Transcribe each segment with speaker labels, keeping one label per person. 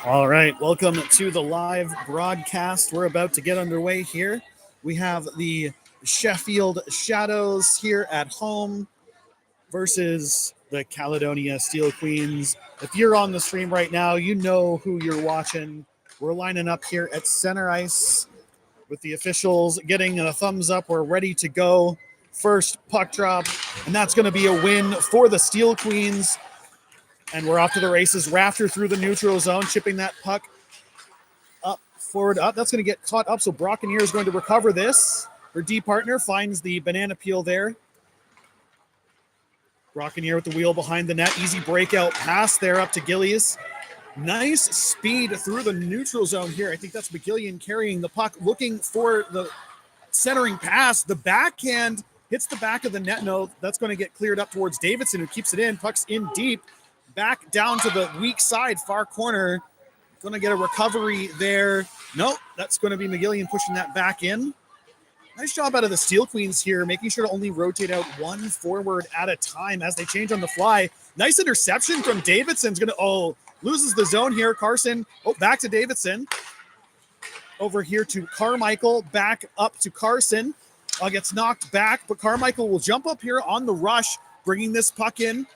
Speaker 1: All right, welcome to the live broadcast. We're about to get underway here. We have the Sheffield Shadows here at home versus the Caledonia Steel Queens. If you're on the stream right now, you know who you're watching. We're lining up here at center ice with the officials getting a thumbs up. We're ready to go. First puck drop, and that's going to be a win for the Steel Queens. And we're off to the races. Rafter through the neutral zone, chipping that puck up, forward, up. That's going to get caught up, so Brockenier is going to recover this. Her D partner finds the banana peel there. Brockenier with the wheel behind the net. Easy breakout pass there up to Gillies. Nice speed through the neutral zone here. I think that's McGillian carrying the puck, looking for the centering pass. The backhand hits the back of the net. No, that's going to get cleared up towards Davidson, who keeps it in. Puck's in deep. Back down to the weak side, far corner. Going to get a recovery there. Nope, that's going to be McGillian pushing that back in. Nice job out of the Steel Queens here, making sure to only rotate out one forward at a time as they change on the fly. Nice interception from Davidson's going to, loses the zone here. Carson, back to Davidson. Over here to Carmichael, back up to Carson. Gets knocked back, but Carmichael will jump up here on the rush, bringing this puck in.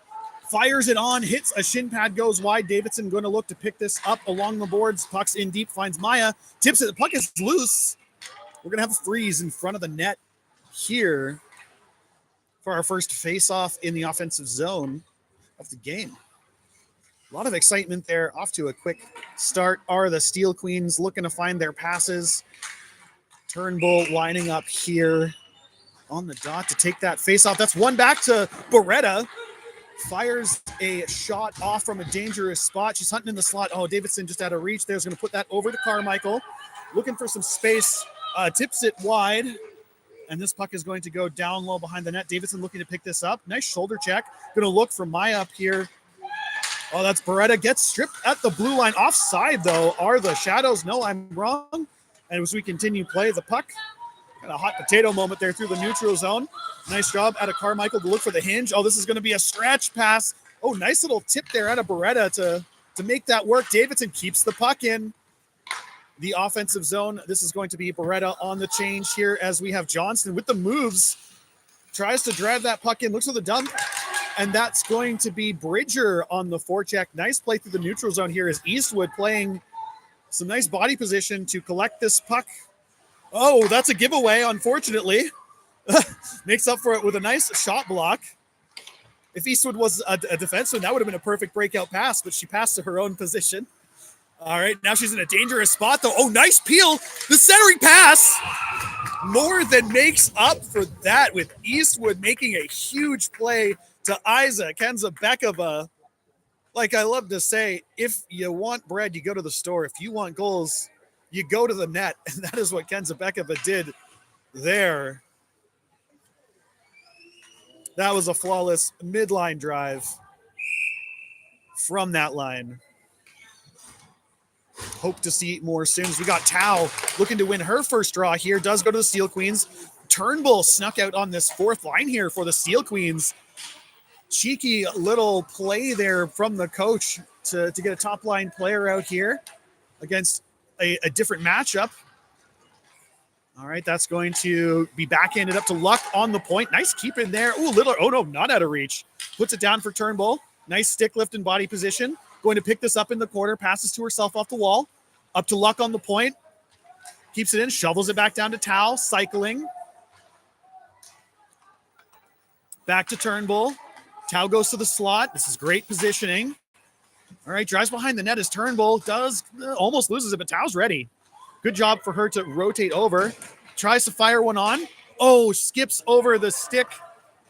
Speaker 1: Fires it on, hits a shin pad, goes wide. Davidson going to look to pick this up along the boards. Puck's in deep, finds Maya. Tips it, the puck is loose. We're going to have a freeze in front of the net here for our first face-off in the offensive zone of the game. A lot of excitement there. Off to a quick start are the Steel Queens looking to find their passes. Turnbull lining up here on the dot to take that face-off. That's one back to Beretta. Fires a shot off from a dangerous spot. She's hunting in the slot. Davidson just out of reach. There's going to put that over to Carmichael. Looking for some space. Tips it wide. And this puck is going to go down low behind the net. Davidson looking to pick this up. Nice shoulder check. Going to look for Maya up here. That's Beretta. Gets stripped at the blue line. Offside, though, are the Shadows. No, I'm wrong. And as we continue play, the puck. Kind of hot potato moment there through the neutral zone. Nice job out of Carmichael to look for the hinge. This is going to be a stretch pass. Nice little tip there out of Beretta to make that work. Davidson keeps the puck in the offensive zone. This is going to be Beretta on the change here as we have Johnston with the moves. Tries to drive that puck in. Looks for the dump. And that's going to be Bridger on the forecheck. Nice play through the neutral zone here as Eastwood playing some nice body position to collect this puck. That's a giveaway, unfortunately. Makes up for it with a nice shot block. If Eastwood was a defenseman, that would have been a perfect breakout pass, but she passed to her own position. All right, now she's in a dangerous spot, though. Nice peel. The centering pass more than makes up for that with Eastwood making a huge play to Isa Kenzabekova. Like I love to say, if you want bread, you go to the store. If you want goals, you go to the net, and that is what Kenzabekova did there. That was a flawless midline drive from that line. Hope to see more soon. We got Tao looking to win her first draw here. Does go to the Steel Queens. Turnbull snuck out on this fourth line here for the Steel Queens. Cheeky little play there from the coach to get a top line player out here against a different matchup. All right, that's going to be backhanded up to Luck on the point. Nice keep in there. Not out of reach. Puts it down for Turnbull. Nice stick lift and body position. Going to pick this up in the corner. Passes to herself off the wall. Up to Luck on the point. Keeps it in. Shovels it back down to Tao. Cycling. Back to Turnbull. Tao goes to the slot. This is great positioning. All right, drives behind the net as Turnbull does almost loses it, but Tao's ready. Good job for her to rotate over. Tries to fire one on. Skips over the stick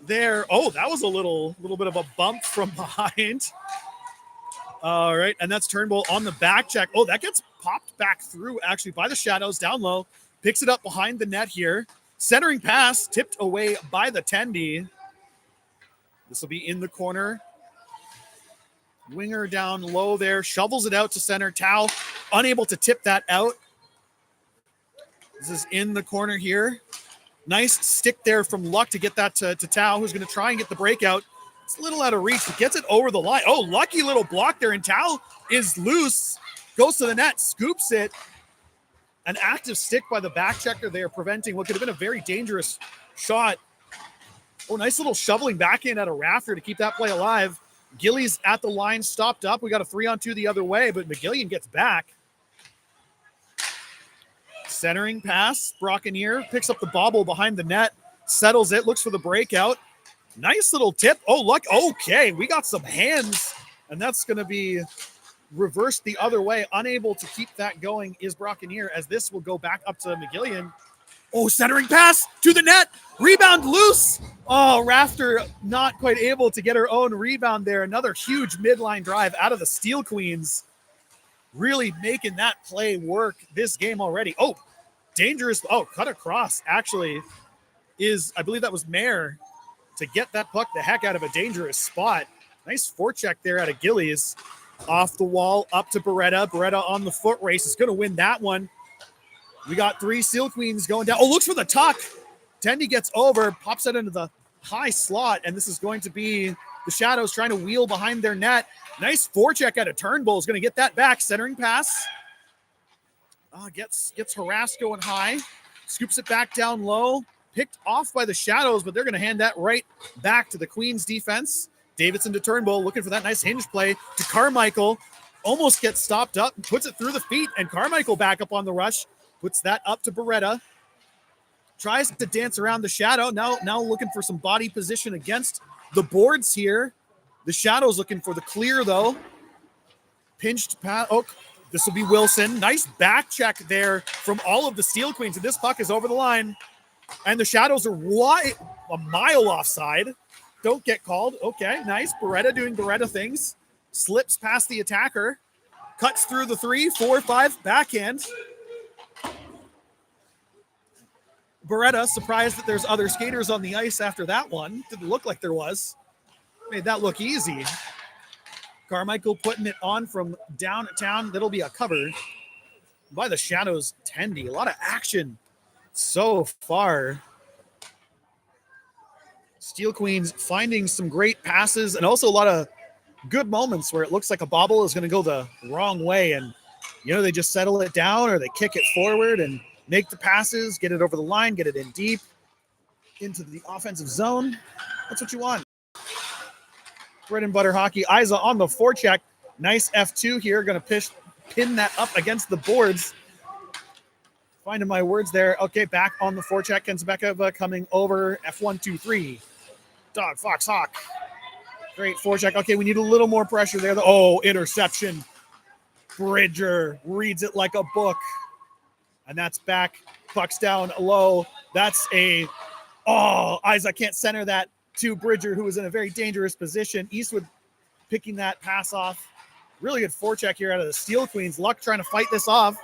Speaker 1: there. That was a little bit of a bump from behind. All right, and that's Turnbull on the back check. That gets popped back through actually by the Shadows down low. Picks it up behind the net here. Centering pass tipped away by the Tendy. This will be in the corner. Winger down low there. Shovels it out to center. Tao unable to tip that out. This is in the corner here. Nice stick there from Luck to get that to Tao, who's going to try and get the breakout. It's a little out of reach, but gets it over the line. Lucky little block there, and Tao is loose. goes to the net, scoops it. An active stick by the back checker there, preventing what could have been a very dangerous shot. Oh, nice little shoveling backhand at a rafter to keep that play alive. Gillies at the line, stopped up. We got a 3-on-2 the other way, but McGillian gets back. Centering pass, Brockenier picks up the bobble behind the net, settles it, looks for the breakout. Nice little tip. Oh, look, okay, we got some hands, and that's going to be reversed the other way. Unable to keep that going is Brockenier, as this will go back up to McGillian. Oh, centering pass to the net. Rebound loose. Oh, Rafter not quite able to get her own rebound there. Another huge midline drive out of the Steel Queens. Really making that play work this game already. Oh, dangerous. Oh, cut across actually is, I believe that was Mayer to get that puck the heck out of a dangerous spot. Nice forecheck there out of Gillies. Off the wall, up to Beretta. Beretta on the foot race is going to win that one. We got 3 Steel Queens going down. Oh, looks for the tuck. Tendy gets over, pops it into the high slot, and this is going to be the Shadows trying to wheel behind their net. Nice forecheck out of Turnbull. Is going to get that back. Centering pass. Gets harassed going high. Scoops it back down low. Picked off by the Shadows, but they're going to hand that right back to the Queens defense. Davidson to Turnbull, looking for that nice hinge play to Carmichael. Almost gets stopped up and puts it through the feet, and Carmichael back up on the rush. Puts that up to Beretta. Tries to dance around the Shadow. Now looking for some body position against the boards here. The Shadows looking for the clear, though. Pinched pass. Oh, this will be Wilson. Nice back check there from all of the Steel Queens. And this puck is over the line. And the Shadows are a mile offside. Don't get called. Okay, nice. Beretta doing Beretta things. Slips past the attacker. Cuts through the 3, 4, 5 backhand. Beretta surprised that there's other skaters on the ice after that one. Didn't look like there was. Made that look easy. Carmichael putting it on from downtown. That'll be a cover by the Shadows. Tendy. A lot of action so far. Steel Queens finding some great passes and also a lot of good moments where it looks like a bobble is going to go the wrong way. And, they just settle it down or they kick it forward and make the passes, get it over the line, get it in deep into the offensive zone. That's what you want. Bread and butter hockey. Isa on the forecheck. Nice F2 here. Going to pin that up against the boards. Finding my words there. Okay, back on the forecheck. Kenzbekova coming over. F1, 2, 3. Dog, Fox, Hawk. Great forecheck. Okay, we need a little more pressure there. Oh, interception. Bridger reads it like a book. And that's back. Puck's down low. That's Isa can't center that to Bridger, who is in a very dangerous position. Eastwood picking that pass off. Really good forecheck here out of the Steel Queens. Luck trying to fight this off.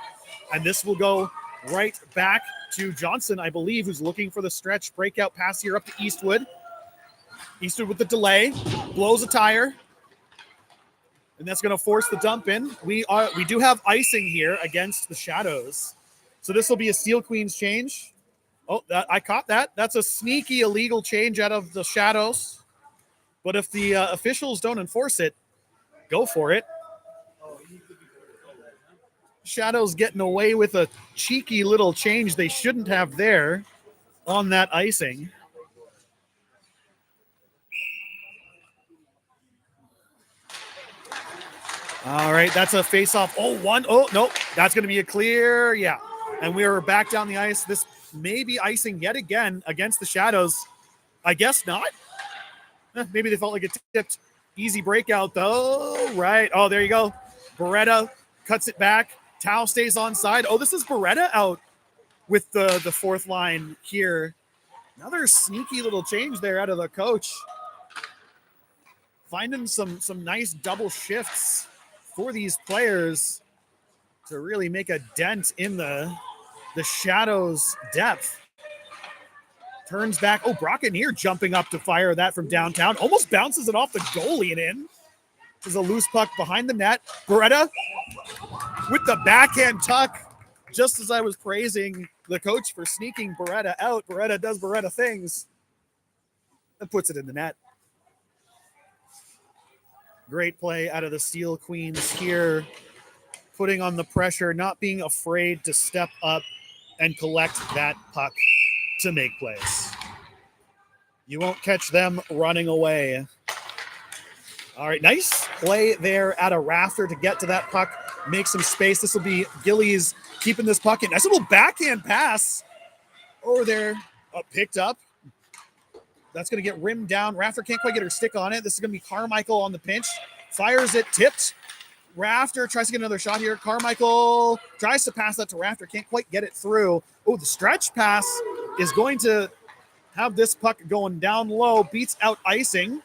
Speaker 1: And this will go right back to Johnson, I believe, who's looking for the stretch breakout pass here up to Eastwood. Eastwood with the delay, blows a tire. And that's going to force the dump in. We do have icing here against the Shadows. So this will be a Steel Queens change. Oh, I caught that. That's a sneaky illegal change out of the Shadows. But if the officials don't enforce it, go for it. Shadows getting away with a cheeky little change they shouldn't have there on that icing. All right, that's a face-off. Oh, no, that's going to be a clear. Yeah, and we are back down the ice. This may be icing yet again against the Shadows. I guess not. Maybe they felt like it tipped. Easy breakout, though. Right. Oh, there you go. Beretta cuts it back. Tao stays on side. Oh, this is Beretta out with the fourth line here. Another sneaky little change there out of the coach. Finding some nice double shifts for these players to really make a dent in the Shadows' depth. Turns back. Oh, Brockenier jumping up to fire that from downtown. Almost bounces it off the goalie and in. There's a loose puck behind the net. Beretta with the backhand tuck. Just as I was praising the coach for sneaking Beretta out, Beretta does Beretta things and puts it in the net. Great play out of the Steel Queens here. putting on the pressure, not being afraid to step up and collect that puck to make plays. You won't catch them running away. All right, nice play there at a rafter to get to that puck, make some space. This will be Gillies keeping this puck in. Nice little backhand pass over there, picked up. That's going to get rimmed down. Rafter can't quite get her stick on it. This is going to be Carmichael on the pinch. Fires it, tipped. Rafter tries to get another shot here. Carmichael tries to pass that to Rafter, can't quite get it through. Oh, the stretch pass is going to have this puck going down low, beats out icing.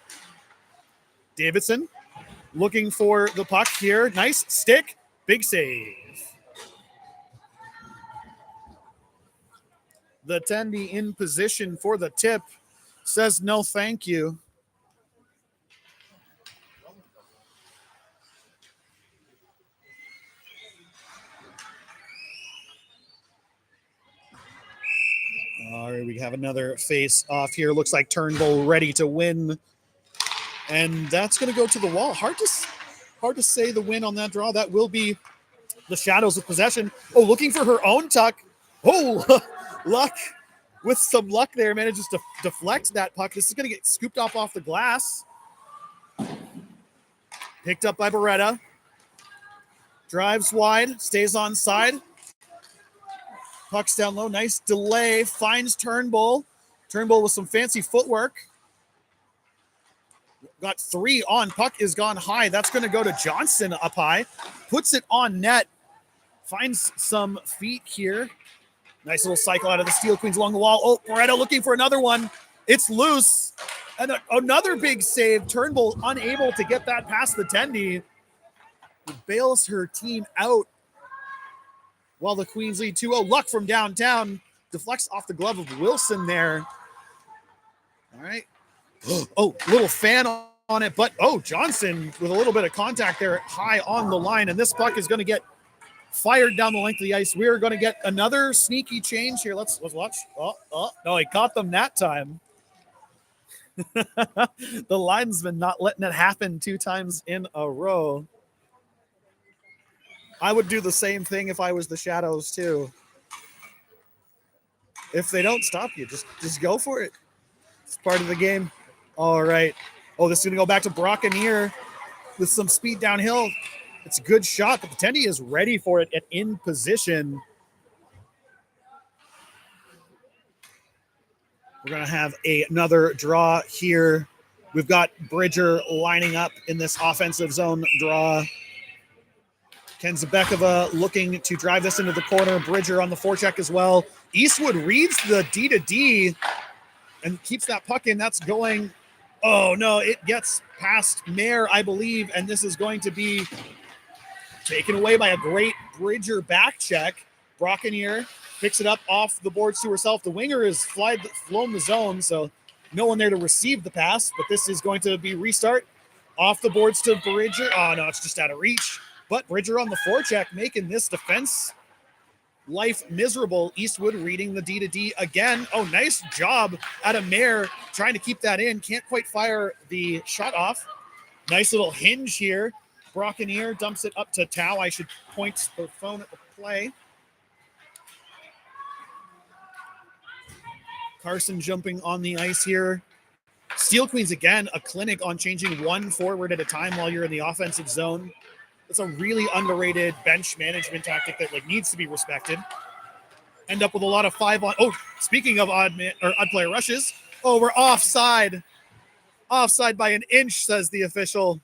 Speaker 1: Davidson looking for the puck here. Nice stick. Big save. The Tendy in position for the tip. Says no thank you. All right, we have another face off here. Looks like Turnbull ready to win. And that's going to go to the wall. Hard to say the win on that draw. That will be the Shadows with possession. Oh, looking for her own tuck. Oh, luck. With some luck there, manages to deflect that puck. This is going to get scooped off the glass. Picked up by Beretta. Drives wide, stays on side. Puck's down low. Nice delay. Finds Turnbull. Turnbull with some fancy footwork. Got 3 on. Puck is gone high. That's going to go to Johnson up high. Puts it on net. Finds some feet here. Nice little cycle out of the Steel Queens along the wall. Oh, Beretta looking for another one. It's loose. And another big save. Turnbull unable to get that past the Tendy. Bails her team out while the Queens lead 2-0. Luck from downtown. Deflects off the glove of Wilson there. All right. Oh, little fan on it. But, Johnson with a little bit of contact there high on the line. And this puck is going to get fired down the length of the ice. We're going to get another sneaky change here. Let's watch. No, he caught them that time. The linesman not letting it happen 2 times in a row. I would do the same thing if I was the Shadows too. If they don't stop you, just go for it. It's part of the game. All right. Oh, this is going to go back to Brockenier with some speed downhill. It's a good shot, but the Tendy is ready for it and in position. We're going to have another draw here. We've got Bridger lining up in this offensive zone draw. Ken Zabekova looking to drive this into the corner. Bridger on the forecheck as well. Eastwood reads the D-to-D and keeps that puck in. That's going, oh no, it gets past Mayer, I believe, and this is going to be taken away by a great Bridger back check. Brockenier picks it up off the boards to herself. The winger has flown the zone, so no one there to receive the pass, but this is going to be restart. Off the boards to Bridger. Oh no, it's just out of reach. But Bridger on the forecheck making this defense life miserable. Eastwood reading the D-to-D again. Oh, nice job out of Mayer trying to keep that in. Can't quite fire the shot off. Nice little hinge here. Brockenier dumps it up to Tao. I should point the phone at the play. Carson jumping on the ice here. Steel Queens, again, a clinic on changing one forward at a time while you're in the offensive zone. It's a really underrated bench management tactic that needs to be respected. End up with a lot of 5-on. Oh, speaking of odd player rushes. Oh, we're offside. Offside by an inch, says the official.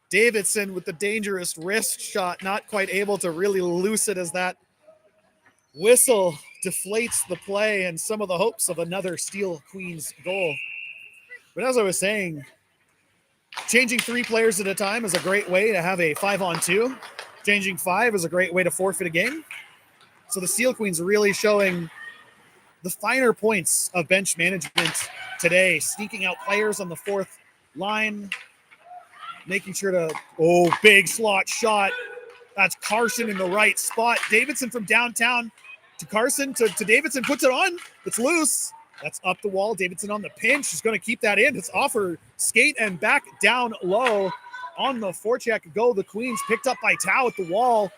Speaker 1: Davidson with the dangerous wrist shot, not quite able to really loose it as that whistle deflates the play and some of the hopes of another Steel Queens goal. But as I was saying, changing 3 players at a time is a great way to have a 5-on-2. Changing 5 is a great way to forfeit a game. So the Steel Queens are really showing the finer points of bench management today, sneaking out players on the 4th line, making sure to, big slot shot. That's Carson in the right spot. Davidson from downtown to Carson to Davidson, puts it on. It's loose. That's up the wall. Davidson on the pinch. She's going to keep that in. It's off her skate and back down low. on the forecheck go the Queens, picked up by Tao at the wall.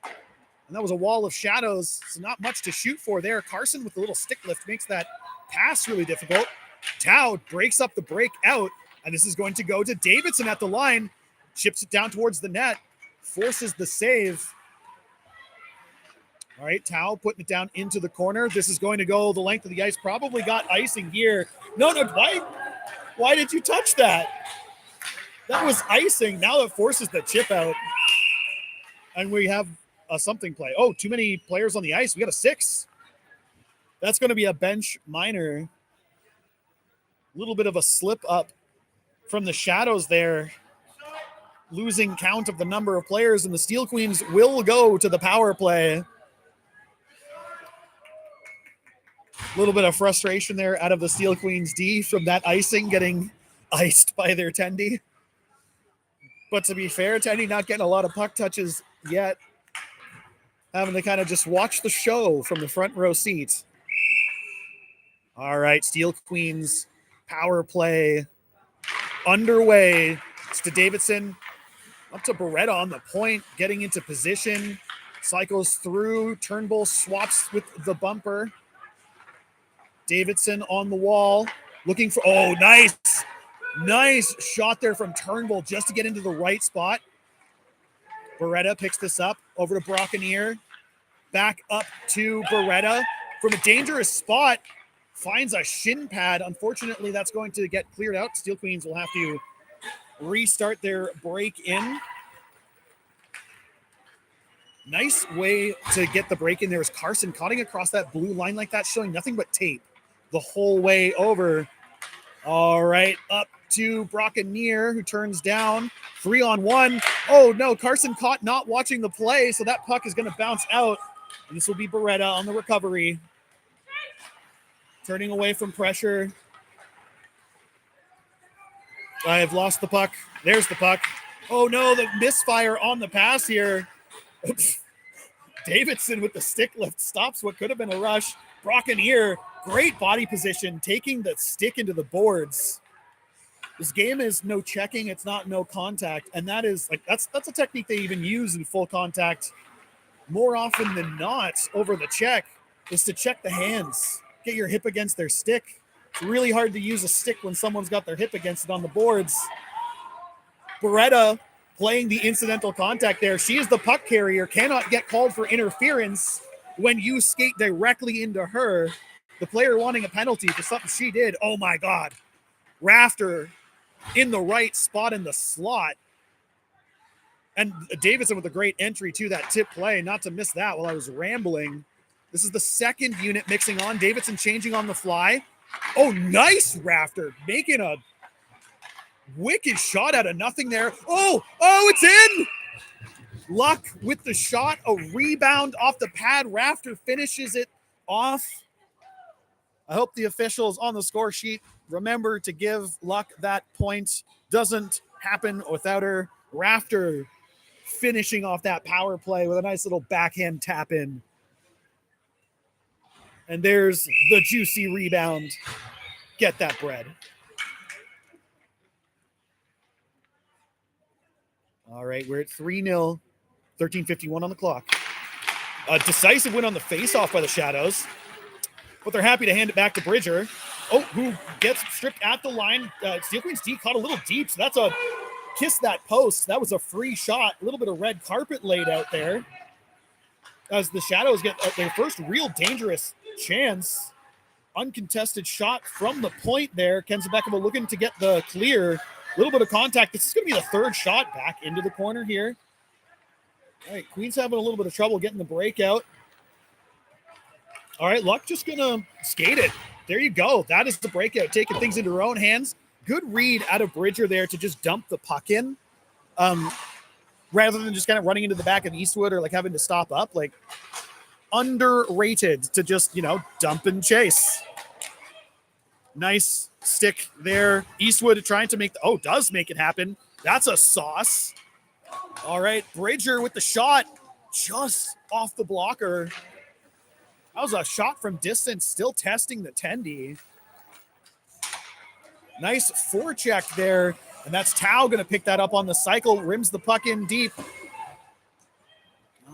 Speaker 1: And that was a wall of shadows, so not much to shoot for there. Carson with a little stick lift makes that pass really difficult. Tao breaks up the break out, and this is going to go to Davidson at the line. Chips it down towards the net, forces the save. All right, Tao putting it down into the corner. This is going to go the length of the ice. Probably got icing here. No, why did you touch that? That was icing. Now it forces the chip out. And we have a something play. Oh, too many players on the ice. We got a 6. That's going to be a bench minor. A little bit of a slip up from the shadows there. Losing count of the number of players, and the Steel Queens will go to the power play. A little bit of frustration there out of the Steel Queens D from that icing, getting iced by their Tendy. But to be fair, Tendy not getting a lot of puck touches yet. Having to kind of just watch the show from the front row seat. All right, Steel Queens power play underway. It's to Davidson. Up to Beretta on the point, getting into position. Cycles through. Turnbull swaps with the bumper. Davidson on the wall. Looking for, oh, nice. Nice shot there from Turnbull just to get into the right spot. Beretta picks this up over to Brockenier. Back up to Beretta from a dangerous spot. Finds a shin pad. Unfortunately, that's going to get cleared out. Steel Queens will have to restart their break in. Nice way to get the break in there is Carson cutting across that blue line like that, showing nothing but tape the whole way over. All right, up to Brockenier, who turns down. 3-on-1. Oh, no, Carson caught not watching the play, so that puck is going to bounce out. And this will be Beretta on the recovery. Turning away from pressure. I have lost the puck. There's the puck. Oh, no, the misfire on the pass here. Davidson with the stick lift stops what could have been a rush. Brockenier, great body position, taking the stick into the boards. This game is no checking. It's not no contact. And that is like, that's a technique they even use in full contact more often than not over the check, is to check the hands, get your hip against their stick. It's really hard to use a stick when someone's got their hip against it on the boards. Beretta playing the incidental contact there. She is the puck carrier, cannot get called for interference when you skate directly into her. The player wanting a penalty for something she did. Oh my God. Rafter in the right spot in the slot. And Davidson with a great entry to that tip play. Not to miss that while I was rambling. This is the second unit mixing on. Davidson changing on the fly. Oh, nice Rafter. Making a wicked shot out of nothing there. Oh, it's in. Luck with the shot. A rebound off the pad. Rafter finishes it off. I hope the officials on the score sheet remember to give Luck that point. Doesn't happen without her. Rafter finishing off that power play with a nice little backhand tap in. And there's the juicy rebound. Get that bread. All right, we're at 3-0, 13:51 on the clock. A decisive win on the face-off by the Shadows, but they're happy to hand it back to Bridger. Oh, who gets stripped at the line. Steel Queens D caught a little deep, so that's a kiss that post. That was a free shot. A little bit of red carpet laid out there as the Shadows get their first real dangerous chance. Uncontested shot from the point there. Ken Zabekova looking to get the clear. A little bit of contact. This is going to be the third shot back into the corner here. All right, Queens having a little bit of trouble getting the breakout. All right, Luck just going to skate it. There you go. That is the breakout, taking things into her own hands. Good read out of Bridger there to just dump the puck in, rather than just kind of running into the back of Eastwood or like having to stop up. Like, underrated to just, dump and chase. Nice stick there. Eastwood trying to does make it happen. That's a sauce. All right, Bridger with the shot just off the blocker. That was a shot from distance, still testing the Tendy. Nice forecheck there. And that's Tao going to pick that up on the cycle, rims the puck in deep.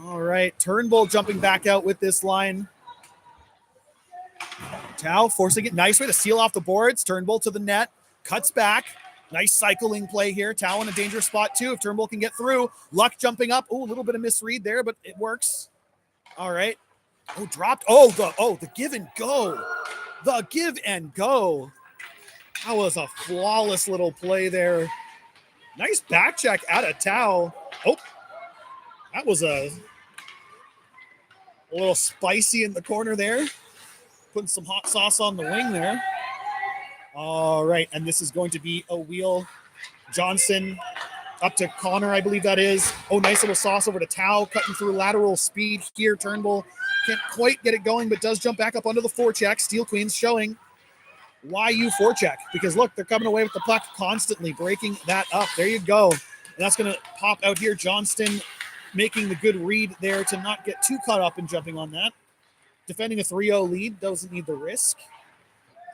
Speaker 1: All right, Turnbull jumping back out with this line. Tao forcing it, nice way to seal off the boards. Turnbull to the net, cuts back. Nice cycling play here. Tao in a dangerous spot too if Turnbull can get through. Luck jumping up. Oh, a little bit of misread there, but it works. All right. Oh, dropped. The give and go. The give and go. That was a flawless little play there. Nice back check out of Tao. Oh, that was a little spicy in the corner there. Putting some hot sauce on the wing there. All right, and this is going to be a wheel. Johnson up to Connor, I believe that is. Oh, nice little sauce over to Tao, cutting through lateral speed here. Turnbull can't quite get it going, but does jump back up under the forecheck. Steel Queens showing why you forecheck. Because look, they're coming away with the puck constantly, breaking that up. There you go. And that's going to pop out here. Johnston making the good read there to not get too caught up in jumping on that. Defending a 3-0 lead, doesn't need the risk.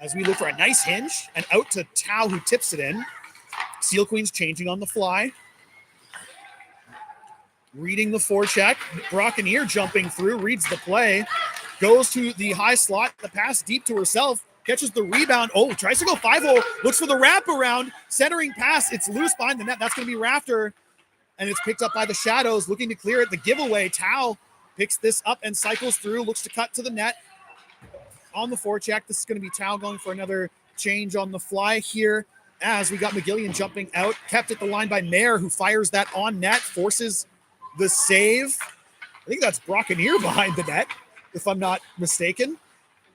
Speaker 1: As we look for a nice hinge, and out to Tao, who tips it in. Steel Queens changing on the fly. Reading the forecheck. Brockeneer jumping through, reads the play. Goes to the high slot, the pass deep to herself. Catches the rebound. Oh, tries to go 5-0. Looks for the wraparound. Centering pass. It's loose behind the net. That's going to be Rafter. And it's picked up by the Shadows. Looking to clear it. The giveaway. Tao picks this up and cycles through. Looks to cut to the net. On the forecheck. This is going to be Tao going for another change on the fly here. As we got McGillian jumping out. Kept at the line by Mayer, who fires that on net. Forces the save. I think that's Brockeneer behind the net, if I'm not mistaken.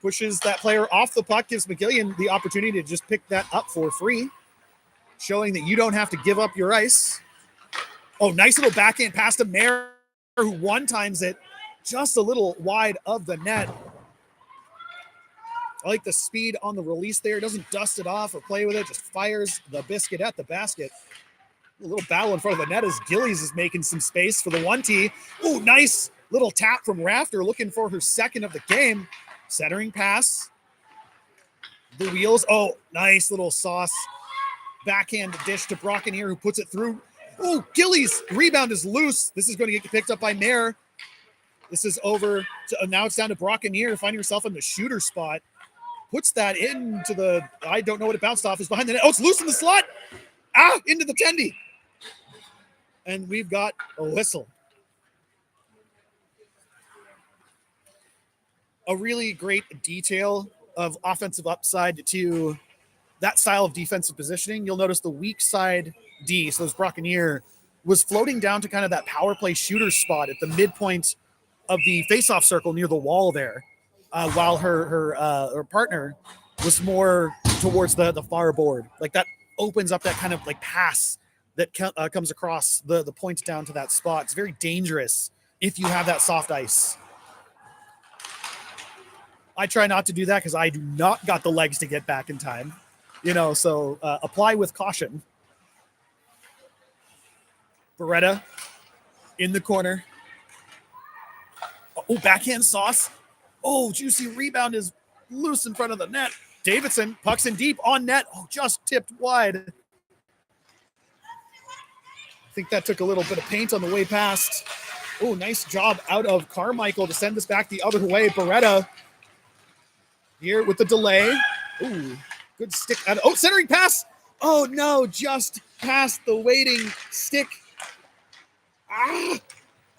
Speaker 1: Pushes that player off the puck, gives McGillian the opportunity to just pick that up for free, showing that you don't have to give up your ice. Oh, nice little backhand pass to Mayer, who one-times it just a little wide of the net. I like the speed on the release there. Doesn't dust it off or play with it, just fires the biscuit at the basket. A little battle in front of the net as Gillies is making some space for the 1T. Oh, nice little tap from Rafter, looking for her second of the game. Centering pass. The wheels. Oh, nice little sauce. Backhand dish to Brockeneer, who puts it through. Oh, Gillies. Rebound is loose. This is going to get picked up by Mayer. This is over. Now it's down to Brockeneer, finding herself in the shooter spot. Puts that into the, I don't know what it bounced off. Is behind the net. Oh, it's loose in the slot. Into the tendy. And we've got a whistle. A really great detail of offensive upside to that style of defensive positioning. You'll notice the weak side D, so this Brockeneer, was floating down to kind of that power play shooter spot at the midpoint of the faceoff circle near the wall there, while her partner was more towards the far board. Like that opens up that kind of like pass that comes across the point down to that spot. It's very dangerous if you have that soft ice. I try not to do that because I do not got the legs to get back in time, so apply with caution. Beretta in the corner. Oh, backhand sauce. Oh, juicy rebound is loose in front of the net. Davidson pucks in deep on net. Oh, just tipped wide. I think that took a little bit of paint on the way past. Oh, nice job out of Carmichael to send this back the other way. Beretta here with the delay. Ooh, good stick. Centering pass. Oh, no, just past the waiting stick.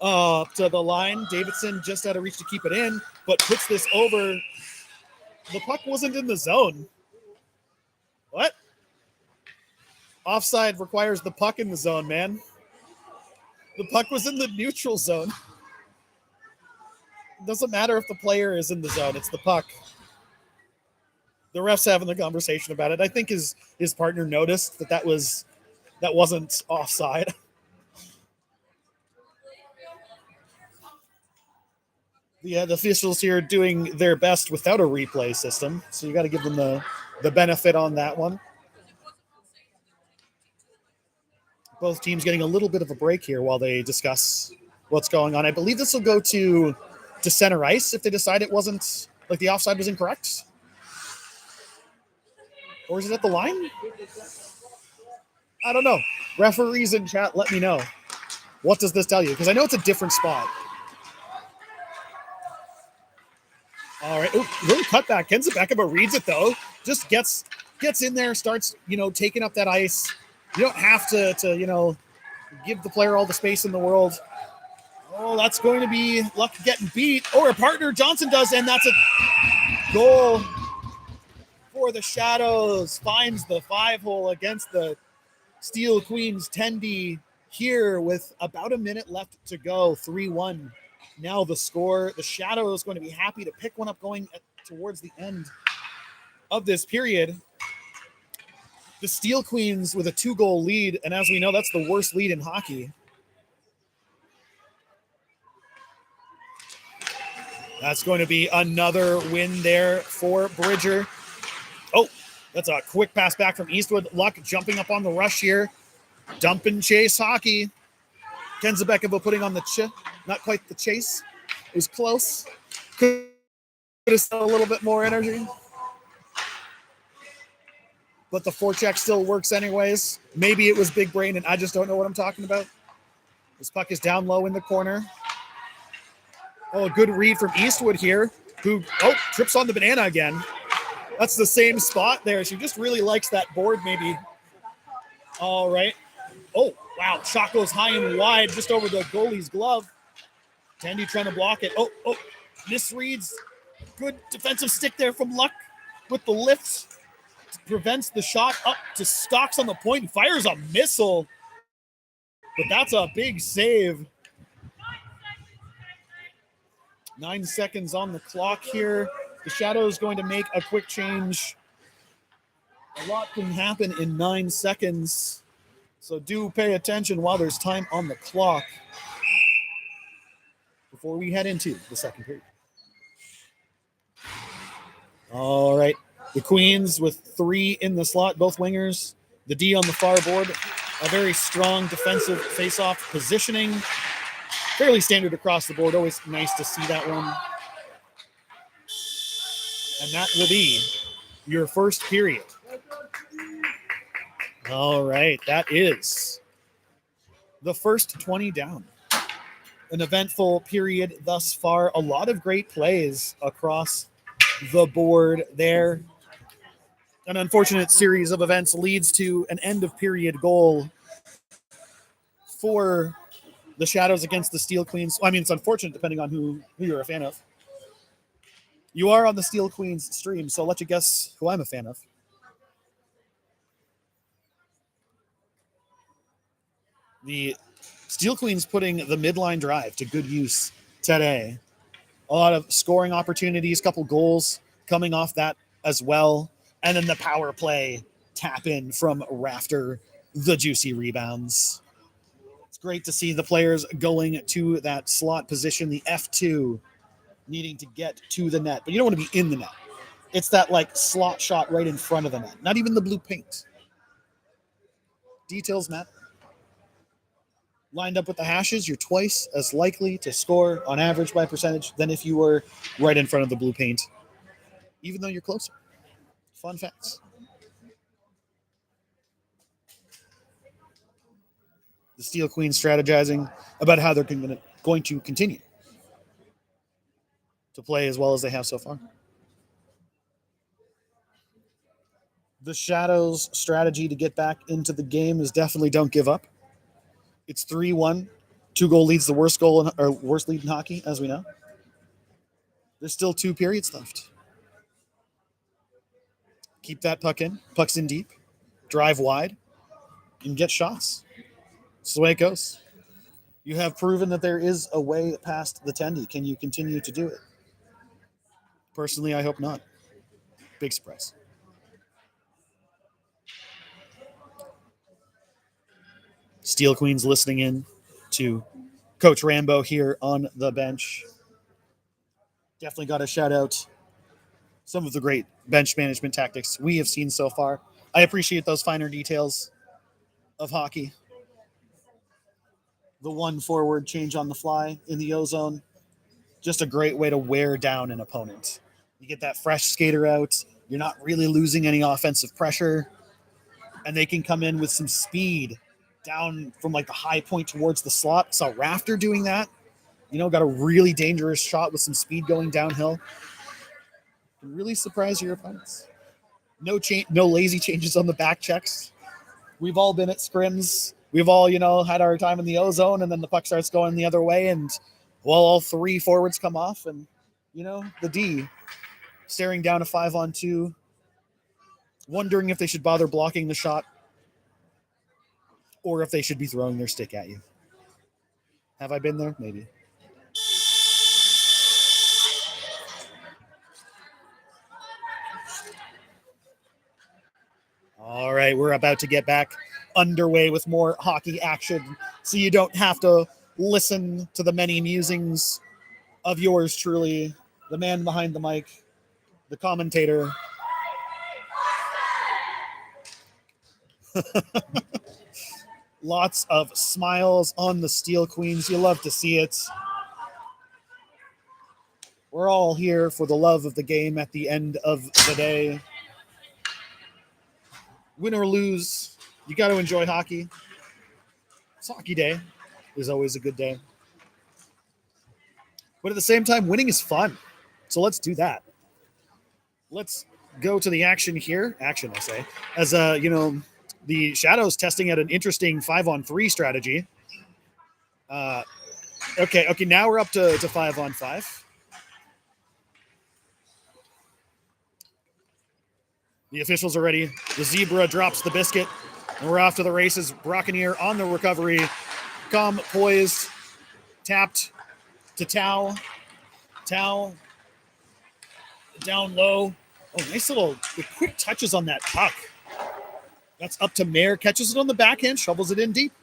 Speaker 1: Up to the line. Davidson just out of reach to keep it in, but puts this over. The puck wasn't in the zone. What? Offside requires the puck in the zone, man. The puck was in the neutral zone. It doesn't matter if the player is in the zone. It's the puck. The ref's having the conversation about it. I think his partner noticed that wasn't offside. The officials here doing their best without a replay system, so you got to give them the benefit on that one. Both teams getting a little bit of a break here while they discuss what's going on. I believe this will go to center ice if they decide it wasn't, like the offside was incorrect. Or is it at the line? I don't know. Referees in chat, let me know. What does this tell you? Because I know it's a different spot. All right. Ooh, little cutback. Ken Zabekova reads it, though. Just gets in there, starts, taking up that ice. You don't have to give the player all the space in the world. Oh, that's going to be Luck getting beat. Or a partner, Johnson does, and that's a goal for the Shadows. Finds the 5-hole against the Steel Queens 10D here with about a minute left to go. 3-1. Now the score. The Shadows going to be happy to pick one up going towards the end of this period. The Steel Queens with a 2-goal lead, and as we know, that's the worst lead in hockey. That's going to be another win there for Bridger. Oh, that's a quick pass back from Eastwood. Luck jumping up on the rush here. Dump and chase hockey. Ken Zabekova putting on the not quite the chase. It was close. Could have still a little bit more energy. But the forecheck still works anyways. Maybe it was big brain and I just don't know what I'm talking about. This puck is down low in the corner. Oh, a good read from Eastwood here, who, trips on the banana again. That's the same spot there. She just really likes that board, maybe. All right. Oh, wow. Shot goes high and wide just over the goalie's glove. Tandy trying to block it. Oh, misreads. Good defensive stick there from Luck with the lift. Prevents the shot up to Stocks on the point and fires a missile. But that's a big save. 9 seconds on the clock here. The Shadows going to make a quick change. A lot can happen in 9 seconds. So do pay attention while there's time on the clock before we head into the second period. All right. The Queens with 3 in the slot, both wingers. The D on the far board. A very strong defensive face-off positioning. Fairly standard across the board. Always nice to see that one. And that will be your first period. All right. That is the first 20 down. An eventful period thus far. A lot of great plays across the board there. An unfortunate series of events leads to an end of period goal for the Shadows against the Steel Queens. I mean, it's unfortunate depending on who you're a fan of. You are on the Steel Queens stream, so I'll let you guess who I'm a fan of. The Steel Queens putting the midline drive to good use today. A lot of scoring opportunities, couple goals coming off that as well. And then the power play tap in from Rafter, the juicy rebounds. It's great to see the players going to that slot position, the F2, needing to get to the net. But you don't want to be in the net. It's that slot shot right in front of the net, not even the blue paint. Details matter. Lined up with the hashes, you're twice as likely to score on average by percentage than if you were right in front of the blue paint, even though you're closer. Fun facts. The Steel Queens strategizing about how they're going to continue to play as well as they have so far. The Shadows' strategy to get back into the game is definitely don't give up. It's 3-1. 2-goal lead's the worst lead in hockey, as we know. There's still 2 periods left. Keep that puck in. Puck's in deep. Drive wide. And get shots. That's the way it goes. You have proven that there is a way past the tendy. Can you continue to do it? Personally, I hope not. Big surprise. Steel Queens listening in to Coach Rambo here on the bench. Definitely got to shout out some of the great bench management tactics we have seen so far. I appreciate those finer details of hockey. The 1 forward change on the fly in the O-zone. Just a great way to wear down an opponent. You get that fresh skater out. You're not really losing any offensive pressure. and they can come in with some speed down from like the high point towards the slot. Saw Rafter doing that. You know, got a really dangerous shot with some speed going downhill. Can really surprise your opponents. No lazy changes on the back checks. We've all been at scrims. We've all, you know, had our time in the O-zone, and then the puck starts going the other way, and well, all three forwards come off, and you know, the D staring down a 5-on-2, wondering if they should bother blocking the shot or if they should be throwing their stick at you. Have I been there? Maybe. All right, we're about to get back underway with more hockey action, so you don't have to listen to the many musings of yours truly, the man behind the mic, the commentator. Lots of smiles on the Steel Queens. You love to see it. We're all here for the love of the game at the end of the day. Win or lose, you got to enjoy hockey. It's hockey day. Is always a good day. But at the same time, winning is fun. So let's do that. Let's go to the action here. Action, I say. As, you know, the Shadows testing out an interesting 5-on-3 strategy. Okay, now we're up to 5-on-5. The officials are ready. The Zebra drops the biscuit, and we're off to the races. Brockeneer on the recovery. Calm, poised, tapped to Tau. Tau down low. Oh, nice little quick touches on that puck. That's up to Mayer. Catches it on the backhand, shovels it in deep.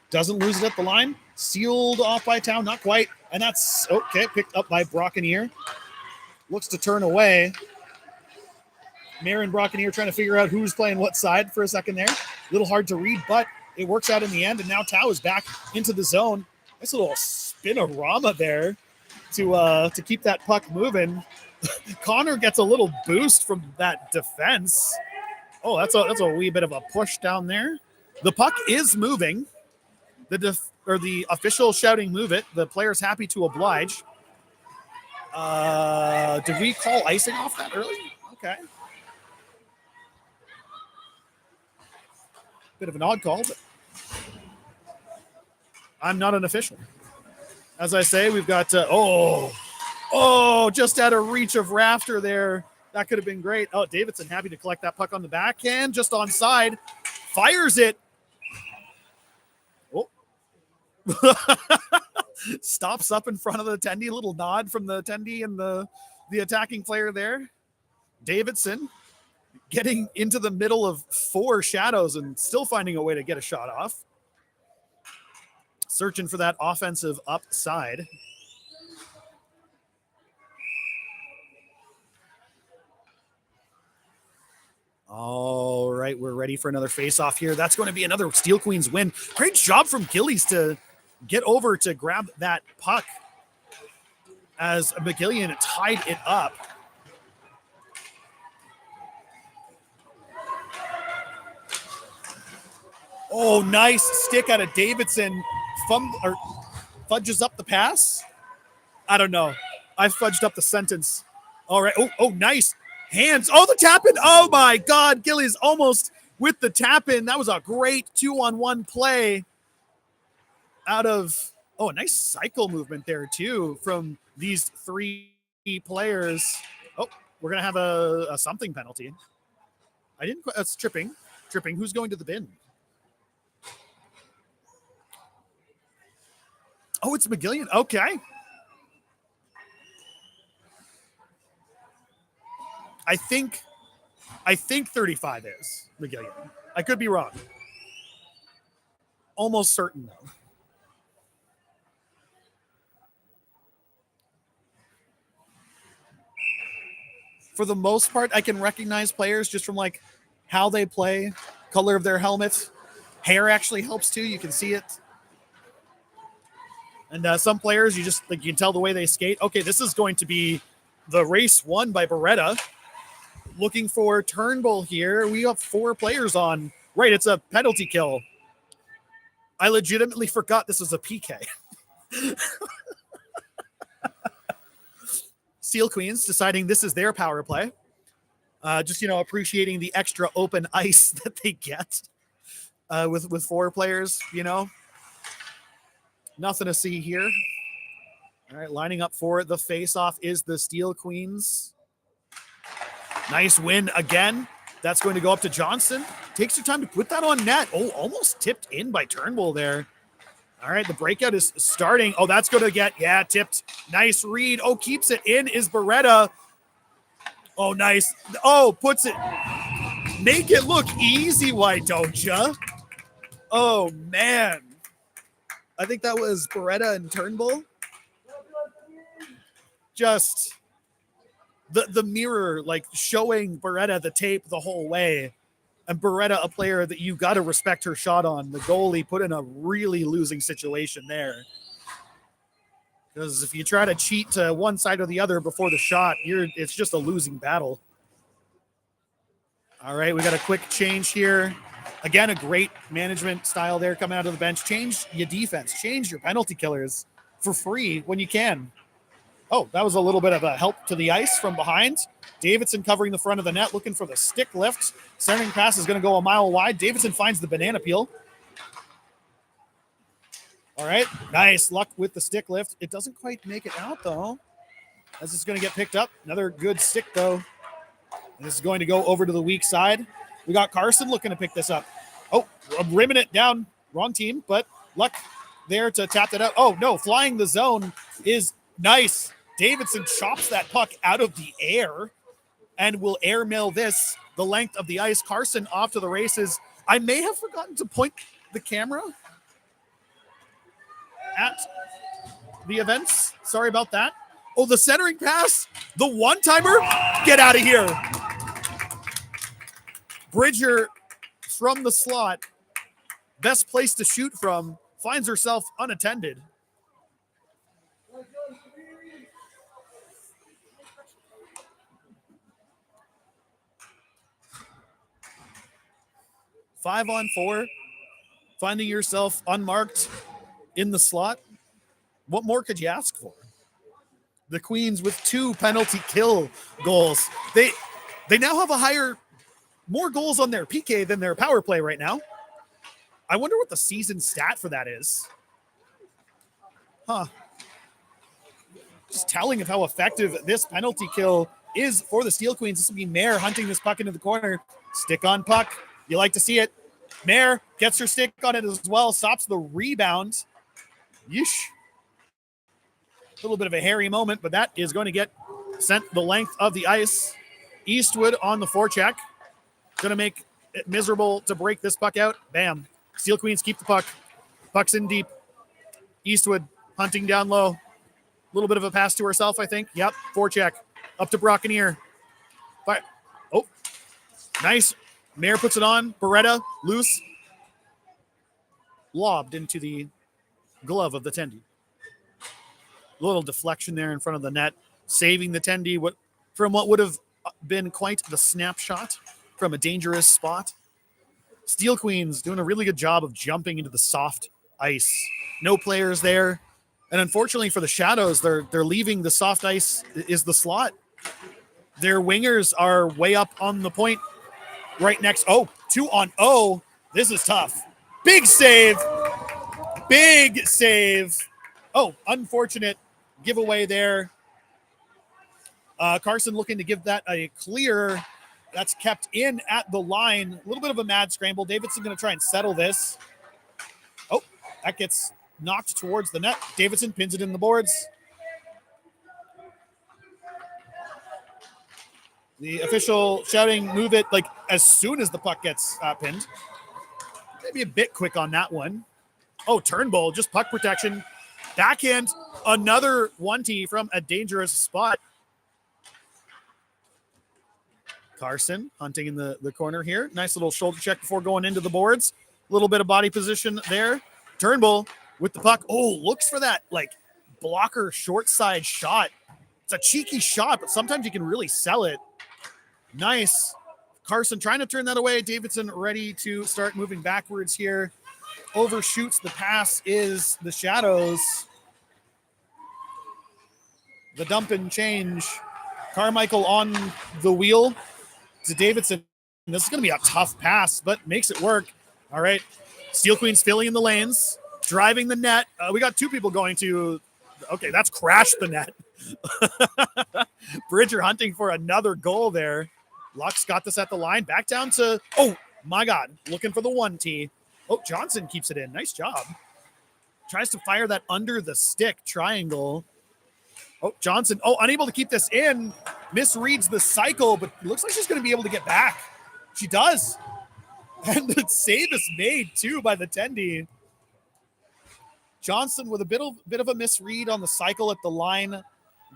Speaker 1: Doesn't lose it at the line. Sealed off by Tau, not quite. And that's, okay, picked up by Brockeneer. Looks to turn away. Mayer and Brockeneer trying to figure out who's playing what side for a second there. A little hard to read, but it works out in the end. And now Tau is back into the zone. Nice little spinorama there to keep that puck moving. Connor gets a little boost from that defense. Oh, that's a wee bit of a push down there. The puck is moving. The official shouting move it. The player's happy to oblige. Did we call icing off that early? Okay. Bit of an odd call, but I'm not an official. As I say, we've got, just out of reach of Rafter there. That could have been great. Oh, Davidson happy to collect that puck on the backhand, just onside. Fires it. Oh. Stops up in front of the attendee. Little nod from the attendee and the attacking player there. Davidson getting into the middle of 4 Shadows and still finding a way to get a shot off. Searching for that offensive upside. All right, we're ready for another face-off here. That's going to be another Steel Queens win. Great job from Gillies to get over to grab that puck as McGillian tied it up. Oh, nice stick out of Davidson. Fudges up the pass. I don't know. I fudged up the sentence. All right. Oh, nice. Hands. Oh, the tap in. Oh, my God. Gillies almost with the tap in. That was a great 2-on-1 play out of, a nice cycle movement there, too, from these 3 players. Oh, we're going to have a something penalty. That's tripping. Tripping. Who's going to the bin? Oh, it's McGillian. Okay. I think 35 is McGillian. I could be wrong. Almost certain, though. For the most part, I can recognize players just from like how they play, color of their helmet. Hair actually helps too. You can see it. And some players, you can tell the way they skate. Okay, this is going to be the race won by Beretta. Looking for Turnbull here. We have 4 players on Right, it's a penalty kill. I legitimately forgot this was a PK. Steel Queens deciding this is their power play. Just, appreciating the extra open ice that they get with 4 players, Nothing to see here. All right, lining up for the face-off is the Steel Queens. Nice win again. That's going to go up to Johnson. Takes your time to put that on net. Oh, almost tipped in by Turnbull there. All right, the breakout is starting. Oh, that's going to get, tipped. Nice read. Oh, keeps it in is Beretta. Oh, nice. Oh, puts it. Make it look easy, why don't ya? Oh, man. I think that was Beretta and Turnbull. Just the mirror, like, showing Beretta the tape the whole way. And Beretta, a player that you got to respect her shot on. The goalie put in a really losing situation there. Because if you try to cheat to one side or the other before the shot, it's just a losing battle. All right, we got a quick change here. Again, a great management style there coming out of the bench. Change your defense. Change your penalty killers for free when you can. Oh, that was a little bit of a help to the ice from behind. Davidson covering the front of the net, looking for the stick lift. Centering pass is going to go a mile wide. Davidson finds the banana peel. All right, nice luck with the stick lift. It doesn't quite make it out, though. This is going to get picked up. Another good stick, though. And this is going to go over to the weak side. We got Carson looking to pick this up. Oh, rimming it down. Wrong team, but luck there to tap that out. Oh, no, flying the zone is nice. Davidson chops that puck out of the air and will airmail this the length of the ice. Carson off to the races. I may have forgotten to point the camera at the events. Sorry about that. Oh, the centering pass. The one-timer. Get out of here. Bridger from the slot. Best place to shoot from. Finds herself unattended. Five on 4, finding yourself unmarked in the slot. What more could you ask for? The Queens with 2 penalty kill goals. They now have more goals on their PK than their power play right now. I wonder what the season stat for that is. Just telling of how effective this penalty kill is for the Steel Queens. This will be Mare hunting this puck into the corner. Stick on puck. You like to see it. Mare gets her stick on it as well. Stops the rebound. Yeesh. A little bit of a hairy moment, but that is going to get sent the length of the ice. Eastwood on the forecheck. Going to make it miserable to break this puck out. Bam. Steel Queens keep the puck. Puck's in deep. Eastwood hunting down low. A little bit of a pass to herself, I think. Yep. Forecheck. Up to Brockenier. Fire. Oh. Nice. Mare puts it on. Beretta, loose. Lobbed into the glove of the Tendy. A little deflection there in front of the net. Saving the Tendy from what would have been quite the snapshot from a dangerous spot. Steel Queens doing a really good job of jumping into the soft ice. No players there. And unfortunately for the Shadows, they're leaving the soft ice is the slot. Their wingers are way up on the point. Right next. Oh, 2-on-0. This is tough. Big save. Big save. Oh, unfortunate giveaway there. Carson looking to give that a clear. That's kept in at the line. A little bit of a mad scramble. Davidson going to try and settle this. Oh, that gets knocked towards the net. Davidson pins it in the boards. The official shouting, move it, like as soon as the puck gets pinned. Maybe a bit quick on that one. Oh, Turnbull, just puck protection. Backhand, another 1T from a dangerous spot. Carson hunting in the corner here. Nice little shoulder check before going into the boards. A little bit of body position there. Turnbull with the puck. Oh, looks for that like blocker short side shot. It's a cheeky shot, but sometimes you can really sell it. Nice Carson trying to turn that away. Davidson ready to start moving backwards here. Overshoots the pass is the Shadows. The dump and change. Carmichael on the wheel to Davidson. This is going to be a tough pass, but makes it work. All right. Steel Queens filling in the lanes, driving the net. We got two people going to, okay, that's crashed the net. Bridger hunting for another goal there. Lux got this at the line. Back down to, oh, my God, looking for the 1T. Oh, Johnson keeps it in. Nice job. Tries to fire that under the stick triangle. Oh, Johnson, unable to keep this in. Misreads the cycle, but looks like she's going to be able to get back. She does. And the save is made, too, by the Tendy. Johnson with a bit of a misread on the cycle at the line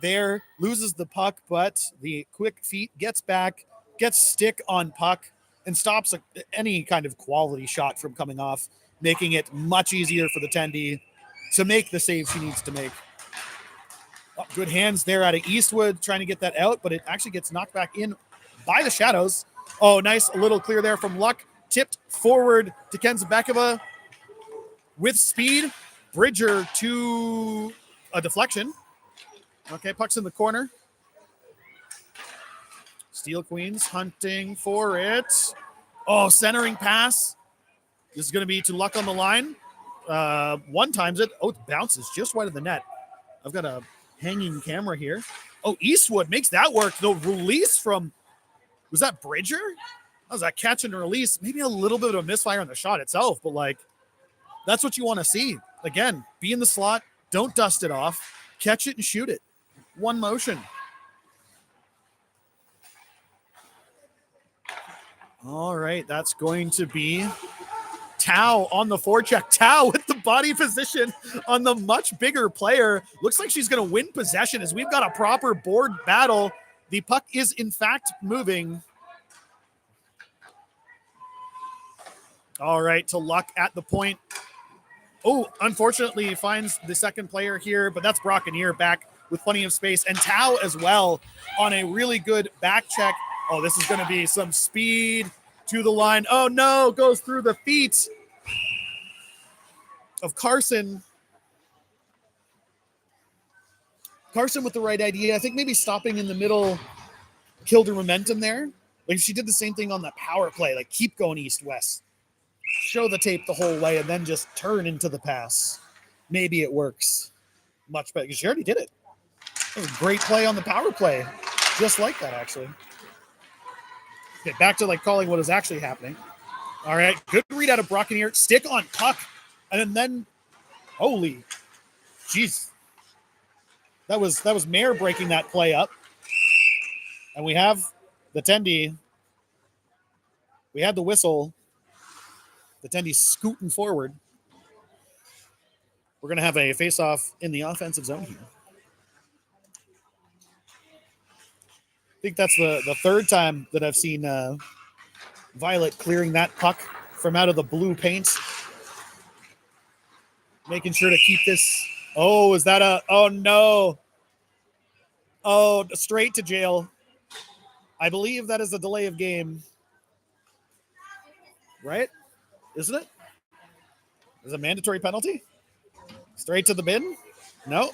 Speaker 1: there. Loses the puck, but the quick feet gets back, gets stick on puck, and stops any kind of quality shot from coming off, making it much easier for the Tendy to make the save she needs to make. Oh, good hands there out of Eastwood trying to get that out, but it actually gets knocked back in by the Shadows. Oh, nice. A little clear there from Luck. Tipped forward to Kenzabekova with speed. Bridger to a deflection. Okay, puck's in the corner. Steel Queens hunting for it. Oh, centering pass. This is going to be to Luck on the line. One times it. Oh, it bounces just wide of the net. I've got a hanging camera here. Oh, Eastwood makes that work. The release from, was that Bridger? That was that catch and release. Maybe a little bit of a misfire on the shot itself, but like, that's what you want to see. Again, be in the slot. Don't dust it off. Catch it and shoot it. One motion. All right, that's going to be Tao on the forecheck. Tao with the body position on the much bigger player. Looks like she's going to win possession as we've got a proper board battle. The puck is, in fact, moving. All right, to Luck at the point. Oh, unfortunately, finds the second player here, but that's Brockenier back with plenty of space. And Tao as well on a really good back check. Oh, this is going to be some speed to the line. Oh, no, goes through the feet of Carson. Carson with the right idea. I think maybe stopping in the middle killed her momentum there. Like, she did the same thing on that power play, like keep going east-west. Show the tape the whole way and then just turn into the pass. Maybe it works much better because she already did it. That was a great play on the power play. Just like that, actually. Okay, back to like calling what is actually happening. All right, good read out of Brockenier. Stick on puck. And then, holy, jeez. That was Mayer breaking that play up. And we have the Tendy. We had the whistle. The Tendy scooting forward. We're going to have a face-off in the offensive zone here. I think that's the third time that I've seen Violet clearing that puck from out of the blue paint. Making sure to keep this. Oh, is that a, oh no. Oh, straight to jail. I believe that is a delay of game. Right? Isn't it? Is it a mandatory penalty? Straight to the bin? No?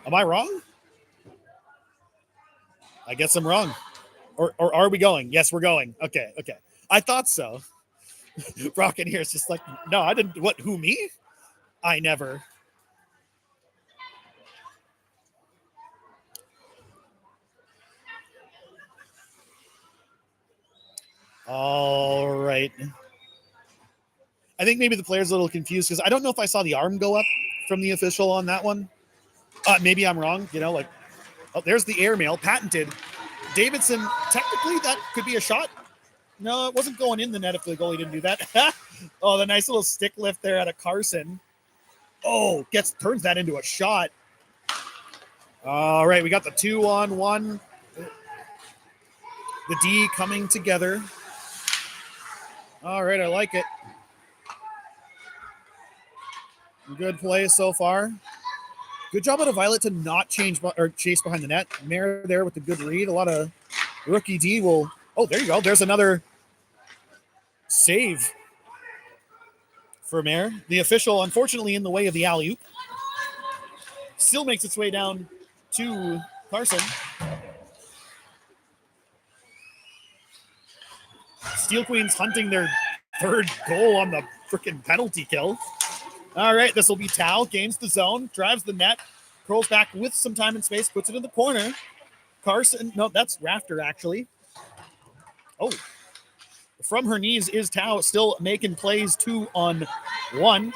Speaker 1: Am I wrong? I guess I'm wrong. Or are we going? Yes, we're going. Okay. I thought so. Brock in here is just like, no, I didn't. What, who, me? I never. All right. I think maybe the player's a little confused because I don't know if I saw the arm go up from the official on that one. Maybe I'm wrong. You know, like, oh, there's the airmail, patented. Davidson, technically that could be a shot. No, it wasn't going in the net if the goalie didn't do that. Oh, the nice little stick lift there out of Carson. Oh, turns that into a shot. All right, we got the 2-on-1. The D coming together. All right, I like it. Good play so far. Good job out of Violet to not change or chase behind the net. Mayer there with the good read. A lot of rookie D will Oh, there you go. There's another save for Mare. The official, unfortunately, in the way of the alley-oop. Still makes its way down to Carson. Steel Queens hunting their third goal on the freaking penalty kill. All right, this will be Tao. Gains the zone, drives the net, curls back with some time and space, puts it in the corner. Carson, no, that's Rafter, actually. Oh, from her knees is Tao, still making plays 2-on-1.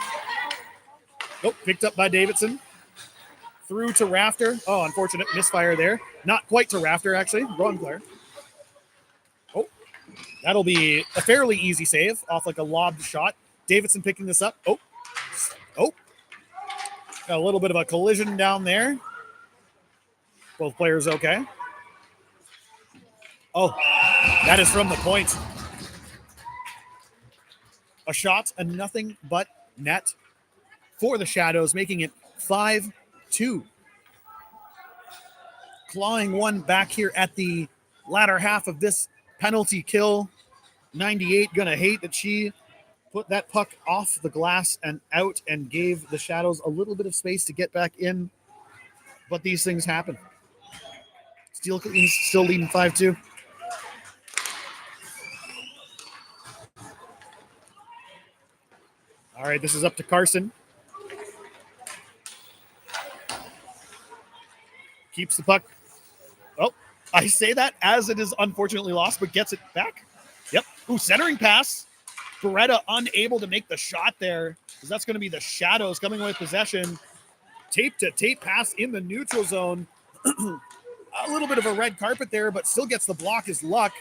Speaker 1: Oh, picked up by Davidson. Through to Rafter. Oh, unfortunate misfire there. Not quite to Rafter, actually. Wrong player. Oh, that'll be a fairly easy save off like a lobbed shot. Davidson picking this up. Oh, a little bit of a collision down there. Both players okay. Oh, that is from the point. A shot and nothing but net for the Shadows, making it 5-2. Clawing one back here at the latter half of this penalty kill. 98 gonna hate that she put that puck off the glass and out and gave the Shadows a little bit of space to get back in. But these things happen. Steel Queens still leading 5-2. All right, this is up to Carson. Keeps the puck. Oh, I say that as it is unfortunately lost, but gets it back. Yep. Ooh, centering pass. Beretta unable to make the shot there, because that's going to be the Shadows coming away with possession. Tape-to-tape pass in the neutral zone. A little bit of a red carpet there, but still gets the block is Luck.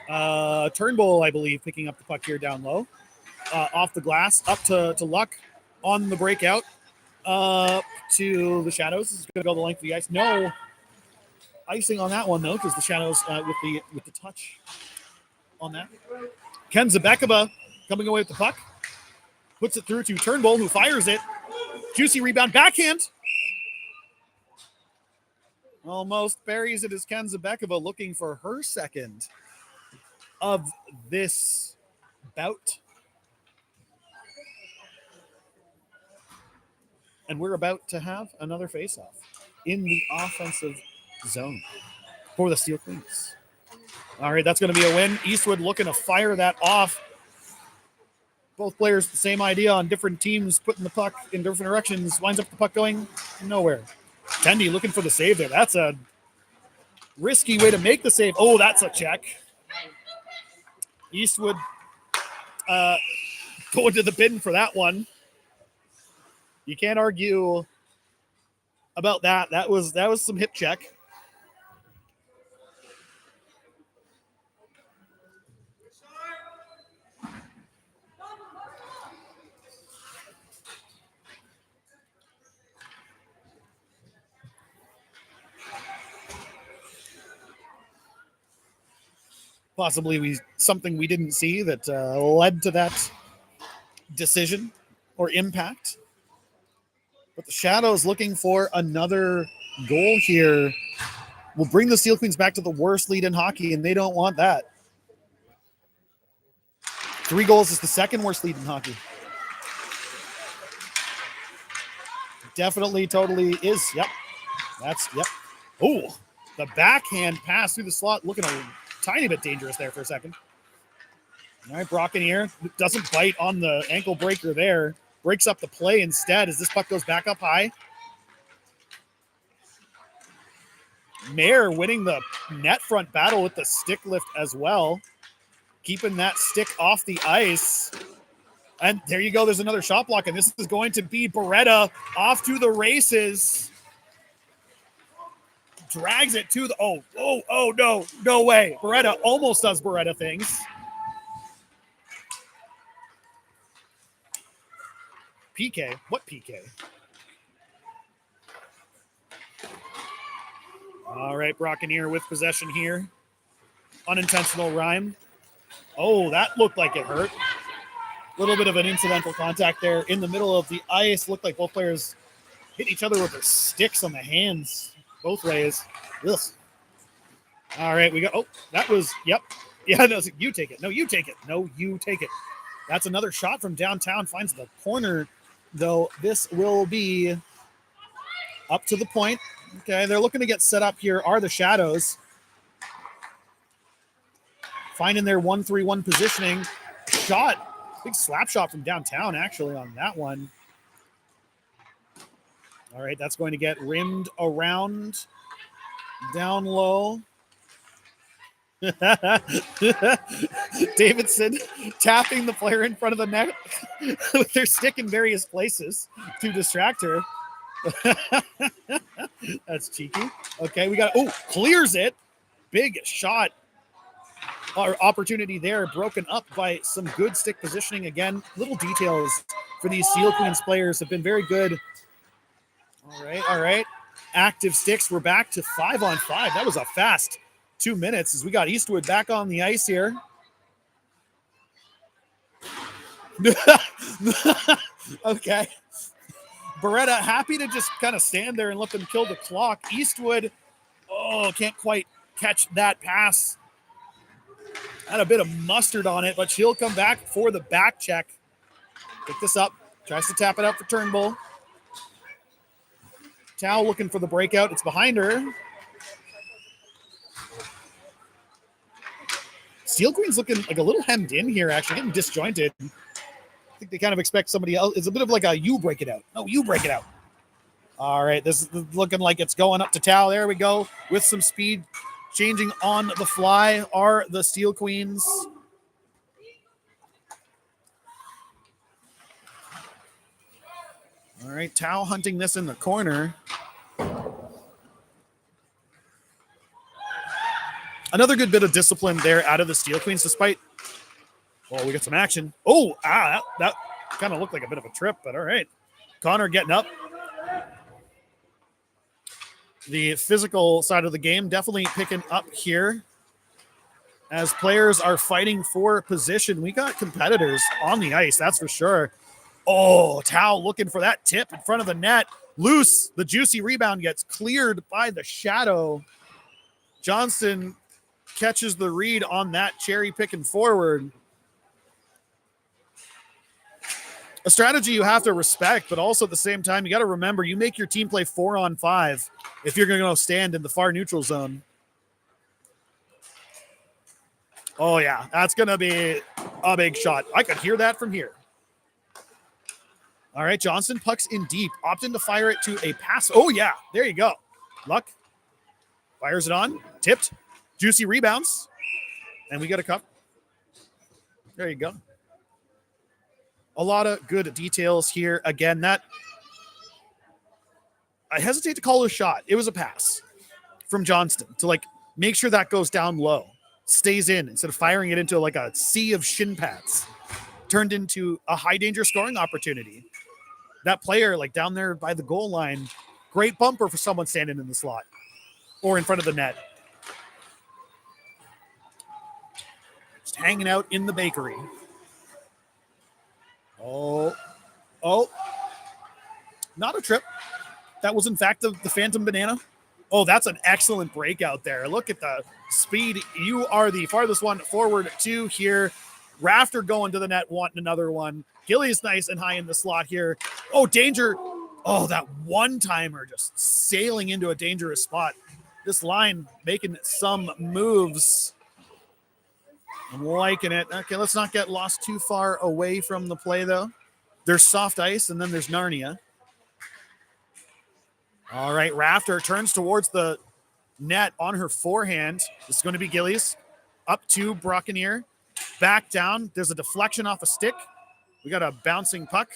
Speaker 1: Turnbull, I believe, picking up the puck here down low. Off the glass, up to Luck on the breakout. To the Shadows. This is going to go the length of the ice. No icing on that one, though, because the Shadows with the touch on that. Ken Zabekova coming away with the puck. Puts it through to Turnbull, who fires it. Juicy rebound, backhand. Almost buries it as Ken Zabekova looking for her second of this bout. And we're about to have another faceoff in the offensive zone for the Steel Queens. All right, that's going to be a win. Eastwood looking to fire that off. Both players, the same idea on different teams, putting the puck in different directions. Winds up the puck going nowhere. Tendy looking for the save there. That's a risky way to make the save. Oh, that's a check. Eastwood going to the bin for that one. You can't argue about that. That was some hip check. Possibly something we didn't see that led to that decision or impact. But the Shadows looking for another goal here will bring the Steel Queens back to the worst lead in hockey, and they don't want that. 3 goals is the second worst lead in hockey. Definitely, totally is. Yep. Yep. Oh, the backhand pass through the slot, looking a tiny bit dangerous there for a second. All right, Brocken here doesn't bite on the ankle breaker there. Breaks up the play instead as this puck goes back up high. Mayer winning the net front battle with the stick lift as well. Keeping that stick off the ice. And there you go. There's another shot block, and this is going to be Beretta off to the races. Drags it to the... Oh, no way. Beretta almost does Beretta things. PK? What PK? All right, Brockenier with possession here. Unintentional rhyme. Oh, that looked like it hurt. A little bit of an incidental contact there in the middle of the ice. Looked like both players hit each other with their sticks on the hands both ways. Ugh. All right, we got, oh, that was, yep. Yeah, no, you take it. No, you take it. No, you take it. That's another shot from downtown, finds the corner, though. This will be up to the point. Okay, they're looking to get set up here, are the Shadows. Finding their 1-3-1 positioning. Shot, big slap shot from downtown, actually, on that one. All right, that's going to get rimmed around, down low. Davidson tapping the player in front of the net with their stick in various places to distract her. That's cheeky. Okay, we got, oh, clears it. Big shot. Our opportunity there broken up by some good stick positioning. Again, little details for these Steel Queens players have been very good. All right. Active sticks. We're back to 5-on-5. That was a fast 2 minutes as we got Eastwood back on the ice here. Okay. Beretta happy to just kind of stand there and let them kill the clock. Eastwood, oh, can't quite catch that pass. Had a bit of mustard on it, but she'll come back for the back check. Pick this up. Tries to tap it out for Turnbull. Tao looking for the breakout. It's behind her. Steel Queen's looking like a little hemmed in here, actually, getting disjointed. I think they kind of expect somebody else. It's a bit of like a you break it out. No, you break it out. All right, this is looking like it's going up to Tao. There we go with some speed. Changing on the fly are the Steel Queens. All right, Tao hunting this in the corner. Another good bit of discipline there out of the Steel Queens, despite, well, we got some action. Oh, that kind of looked like a bit of a trip, but all right. Connor getting up. The physical side of the game definitely picking up here as players are fighting for position. We got competitors on the ice, that's for sure. Oh, Tao looking for that tip in front of the net. Loose. The juicy rebound gets cleared by the Shadow. Johnston catches the read on that cherry picking forward. A strategy you have to respect, but also at the same time, you got to remember you make your team play 4-on-5 if you're going to stand in the far neutral zone. Oh, yeah, that's going to be a big shot. I could hear that from here. All right, Johnson pucks in deep, opting to fire it to a pass. Oh, yeah, there you go. Luck fires it on, tipped, juicy rebounds, and we got a cup. There you go. A lot of good details here. Again, that I hesitate to call it a shot. It was a pass from Johnston to like make sure that goes down low, stays in instead of firing it into like a sea of shin pads. Turned into a high danger scoring opportunity. That player like down there by the goal line, great bumper for someone standing in the slot or in front of the net. Just hanging out in the bakery. Oh, not a trip. That was, in fact, the Phantom Banana. Oh, that's an excellent breakout there. Look at the speed. You are the farthest one forward to here. Rafter going to the net, wanting another one. Gilly's nice and high in the slot here. Oh, danger. Oh, that one-timer just sailing into a dangerous spot. This line making some moves. I'm liking it. Okay, let's not get lost too far away from the play, though. There's soft ice, and then there's Narnia. All right, Rafter turns towards the net on her forehand. This is going to be Gillies. Up to Brockenier. Back down. There's a deflection off a stick. We got a bouncing puck.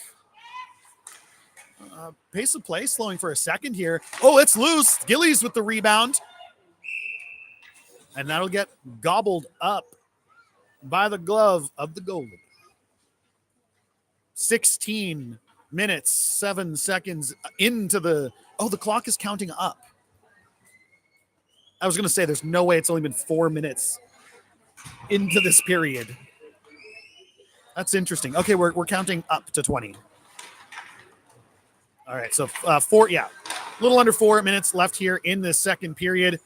Speaker 1: Pace of play slowing for a second here. Oh, it's loose. Gillies with the rebound. And that'll get gobbled up by the glove of the goalie. 16 minutes, 7 seconds into the... Oh, the clock is counting up. I was going to say there's no way it's only been 4 minutes into this period. That's interesting. Okay, we're counting up to 20. All right, so a little under 4 minutes left here in this second period.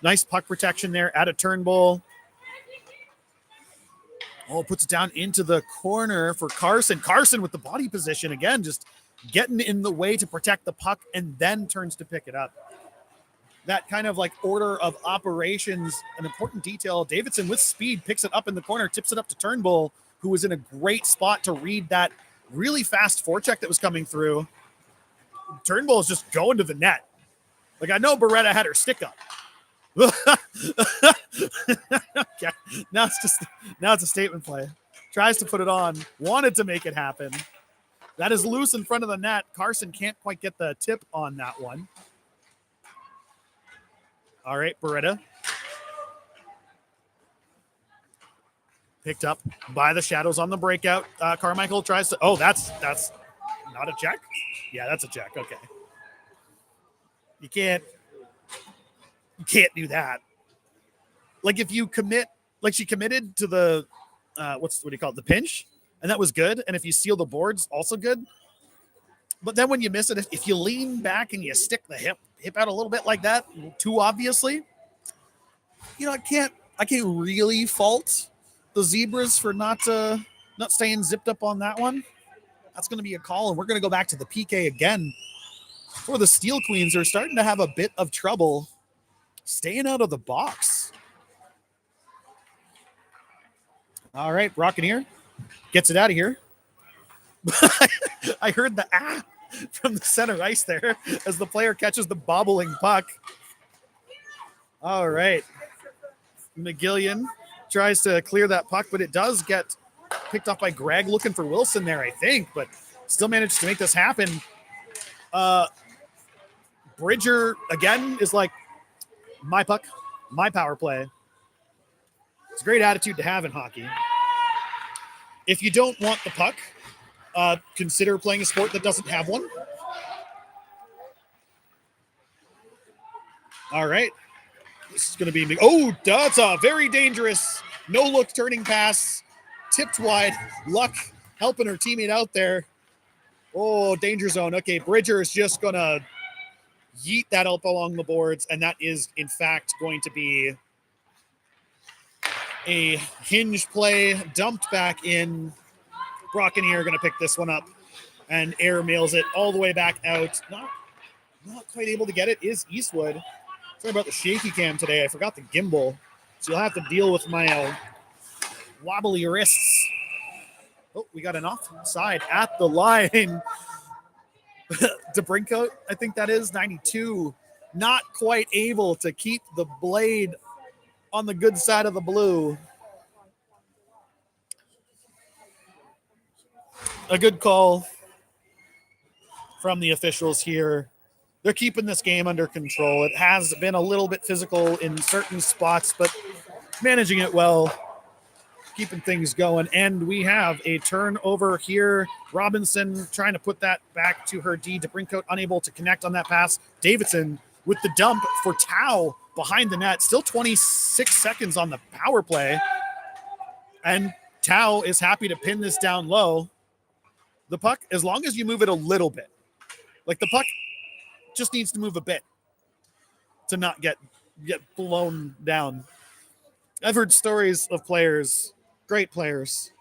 Speaker 1: Nice puck protection there at a Turnbull. Oh, puts it down into the corner for Carson. Carson with the body position again, just getting in the way to protect the puck and then turns to pick it up. That kind of like order of operations, an important detail. Davidson with speed picks it up in the corner, tips it up to Turnbull, who was in a great spot to read that really fast forecheck that was coming through. Turnbull is just going to the net. Like, I know Beretta had her stick up. Okay. Now it's a statement play. Tries to put it on, wanted to make it happen. That is loose in front of the net. Carson can't quite get the tip on that one. All right, Beretta. Picked up by the Shadows on the breakout. Carmichael tries to, oh, that's not a check? Yeah, that's a check. Okay. You can't do that. Like if you commit, like she committed to the, what do you call it? The pinch. And that was good. And if you steal the boards, also good. But then when you miss it, if you lean back and you stick the hip out a little bit like that, too obviously, you know, I can't really fault the Zebras for not staying zipped up on that one. That's going to be a call, and we're going to go back to the PK again for the Steel Queens, who are starting to have a bit of trouble staying out of the box. All right, Brockeneer gets it out of here. I heard the from the center ice there as the player catches the bobbling puck. All right. McGillian tries to clear that puck, but it does get picked up by Greg, looking for Wilson there, I think, but still managed to make this happen. Bridger, again, is like, my puck, my power play. It's a great attitude to have in hockey. If you don't want the puck, consider playing a sport that doesn't have one. All right. This is going to be... Oh, that's a very dangerous no-look turning pass. Tipped wide. Luck helping her teammate out there. Oh, danger zone. Okay, Bridger is just going to yeet that up along the boards, and that is, in fact, going to be a hinge play dumped back in. Brockeneer going to pick this one up and air mails it all the way back out. Not quite able to get it is Eastwood. Sorry about the shaky cam today. I forgot the gimbal, so you'll have to deal with my wobbly wrists. Oh, we got an offside at the line. DeBrincoat, I think that is 92. Not quite able to keep the blade on the good side of the blue. A good call from the officials here. They're keeping this game under control. It has been a little bit physical in certain spots, but managing it well, keeping things going. And we have a turnover here. Robinson trying to put that back to her D. DeBrincoat unable to connect on that pass. Davidson with the dump for Tao behind the net. Still 26 seconds on the power play. And Tao is happy to pin this down low. The puck, as long as you move it a little bit, like the puck just needs to move a bit to not get blown down. I've heard stories of players, great players,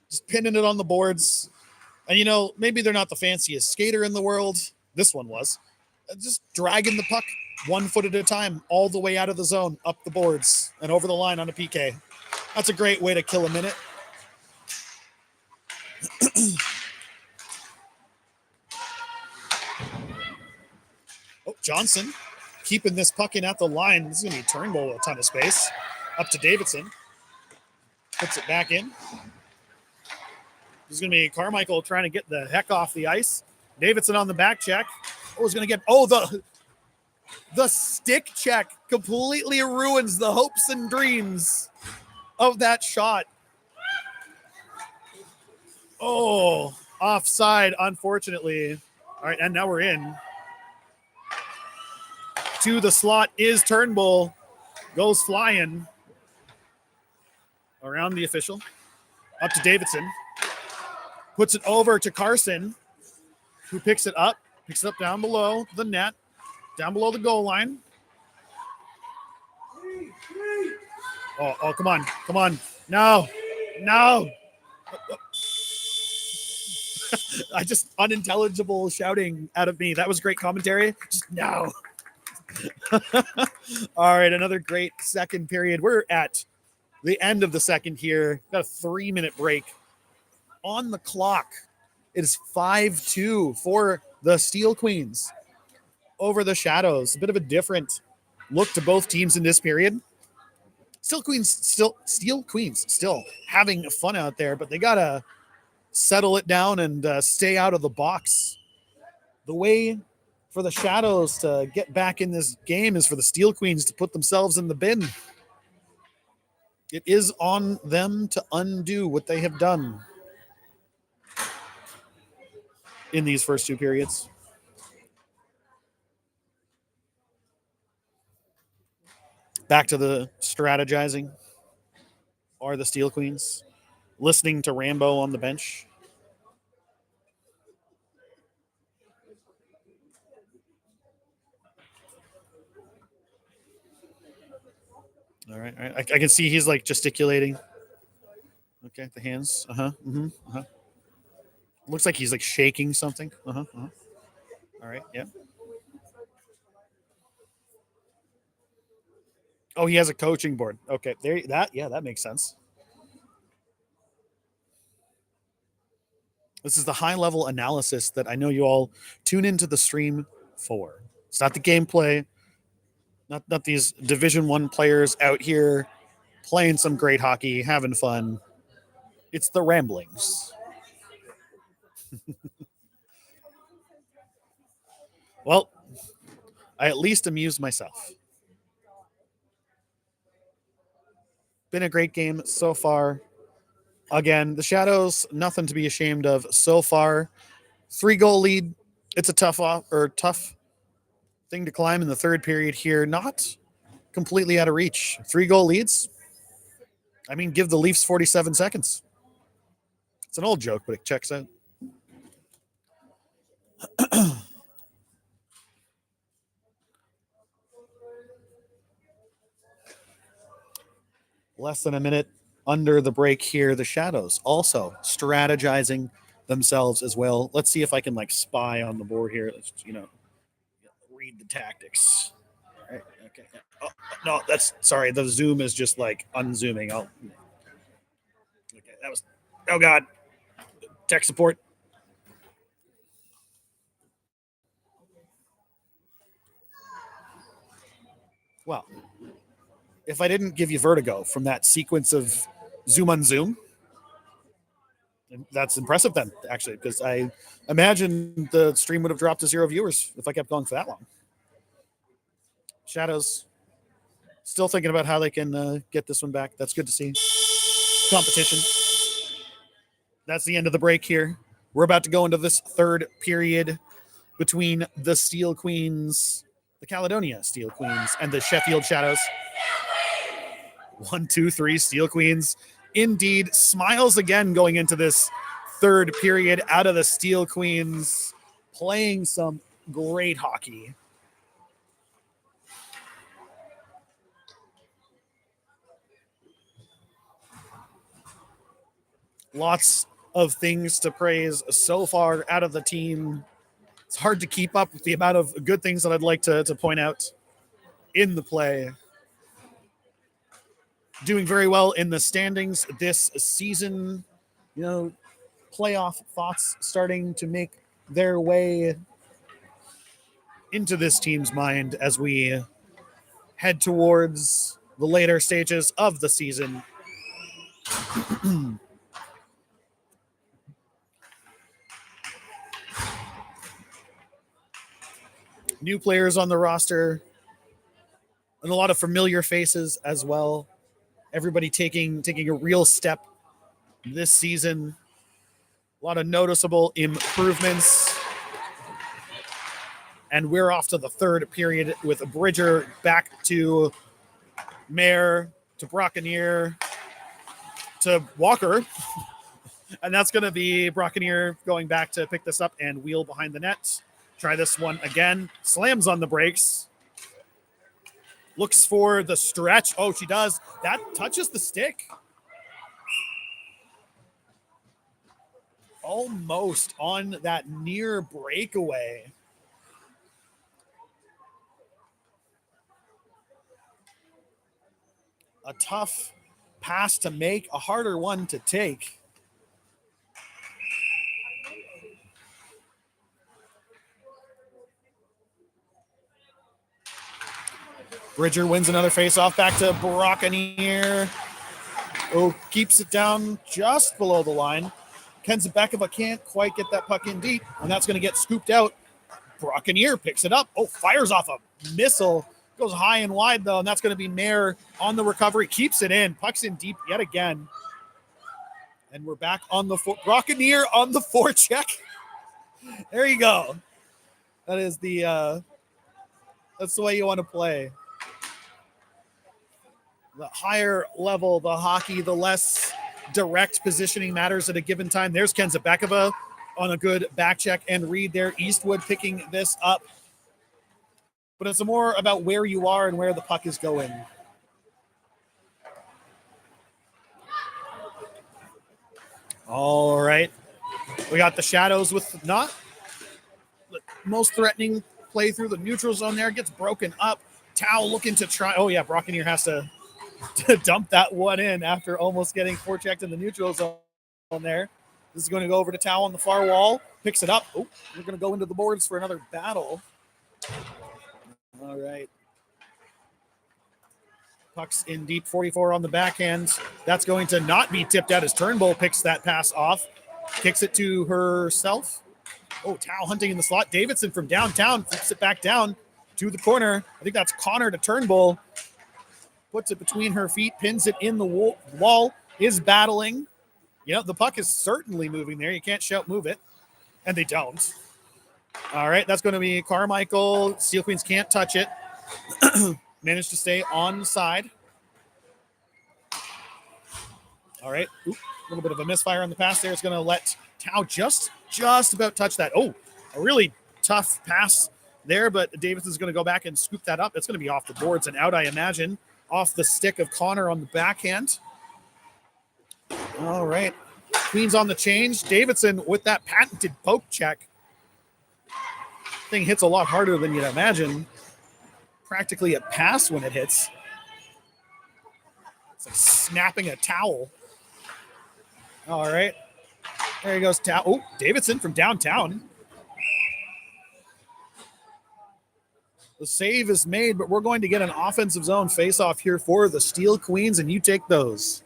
Speaker 1: just pinning it on the boards. And, you know, maybe they're not the fanciest skater in the world. This one was. Just dragging the puck 1 foot at a time all the way out of the zone, up the boards, and over the line on a PK. That's a great way to kill a minute. Oh, Johnson keeping this puck in at the line. This is going to be Turnbull with a ton of space. Up to Davidson. Puts it back in. This is going to be Carmichael trying to get the heck off the ice. Davidson on the back check. Oh, he's going to get... Oh, the stick check completely ruins the hopes and dreams of that shot. Oh, offside, unfortunately. All right, and now we're in. To the slot is Turnbull. Goes flying around the official. Up to Davidson. Puts it over to Carson, who picks it up. Picks it up down below the net. Down below the goal line. Oh, come on. Come on. No. No. I just unintelligible shouting out of me. That was great commentary. Just no. All right, another great second period. We're at the end of the second here. Got a 3-minute break on the clock. It is 5-2 for the Steel Queens over the Shadows. A bit of a different look to both teams in this period. Steel Queens still having fun out there, but they gotta settle it down and stay out of the box. The way for the Shadows to get back in this game is for the Steel Queens to put themselves in the bin. It is on them to undo what they have done in these first two periods. Back to the strategizing are the Steel Queens, listening to Rambo on the bench. All right. I can see he's like gesticulating. Okay, the hands. Looks like he's like shaking something. All right, yeah. Oh, he has a coaching board. Okay, that makes sense. This is the high level analysis that I know you all tune into the stream for. It's not the gameplay, not these Division 1 players out here playing some great hockey, having fun. It's the ramblings. Well, I at least amuse myself. Been a great game so far. Again, the Shadows, nothing to be ashamed of so far. 3-goal lead. It's a tough thing to climb in the third period here. Not completely out of reach. 3-goal leads. I mean, give the Leafs 47 seconds. It's an old joke, but it checks out. Less than a minute under the break here. The Shadows also strategizing themselves as well. Let's see if I can like spy on the board here. Let's read the tactics. All right. Okay. Oh, no, that's sorry. The zoom is just like unzooming. Okay, that was. Oh God. Tech support. Well, if I didn't give you vertigo from that sequence of zoom on zoom, that's impressive then, actually, because I imagine the stream would have dropped to 0 viewers if I kept going for that long. Shadows still thinking about how they can get this one back. That's good to see. Competition. That's the end of the break here. We're about to go into this third period between the Steel Queens, the Caledonia Steel Queens, and the Sheffield Shadows. 1, 2, 3, Steel Queens. Indeed, smiles again going into this third period out of the Steel Queens, playing some great hockey. Lots of things to praise so far out of the team. It's hard to keep up with the amount of good things that I'd like to point out in the play. Doing very well in the standings this season. You know, playoff thoughts starting to make their way into this team's mind as we head towards the later stages of the season. New players on the roster and a lot of familiar faces as well. Everybody taking a real step this season. A lot of noticeable improvements. And we're off to the third period with Bridger back to Mayer to Brockanier to Walker. And that's going to be Brockanier going back to pick this up and wheel behind the net. Try this one again. Slams on the brakes. Looks for the stretch. Oh, she does. That touches the stick. Almost on that near breakaway. A tough pass to make, a harder one to take. Bridger wins another faceoff back to Brockanier. Oh, keeps it down just below the line. Kenzabekova can't quite get that puck in deep, and that's going to get scooped out. Brockanier picks it up. Oh, fires off a missile. Goes high and wide, though, and that's going to be Mayer on the recovery. Keeps it in. Puck's in deep yet again. And we're back on the Brockanier on the forecheck. There you go. That is that's the way you want to play. The higher level, the hockey, the less direct positioning matters at a given time. There's Kenzabekova on a good back check and read there. Eastwood picking this up. But it's more about where you are and where the puck is going. All right. We got the Shadows with not the most threatening play through the neutral zone there. Gets broken up. Tao looking to try. Oh, yeah, Brockanier has to dump that one in after almost getting forechecked in the neutral zone there. This is going to go over to Tao on the far wall. Picks it up. Oh, we're going to go into the boards for another battle. All right. Puck's in deep, 44 on the backhand. That's going to not be tipped out as Turnbull picks that pass off. Kicks it to herself. Oh, Tao hunting in the slot. Davidson from downtown flips it back down to the corner. I think that's Connor to Turnbull. Puts it between her feet, pins it in the wall, is battling. You know, the puck is certainly moving there. You can't shout move it. And they don't. All right, that's going to be Carmichael. Steel Queens can't touch it. Managed to stay on the side. All right. A little bit of a misfire on the pass there. It's going to let Tao just about touch that. Oh, a really tough pass there, but Davidson's going to go back and scoop that up. It's going to be off the boards and out, I imagine. Off the stick of Connor on the backhand. All right. Queens on the change. Davidson with that patented poke check. Thing hits a lot harder than you'd imagine. Practically a pass when it hits. It's like snapping a towel. All right. There he goes. Oh, Davidson from downtown. The save is made, but we're going to get an offensive zone face-off here for the Steel Queens, and you take those.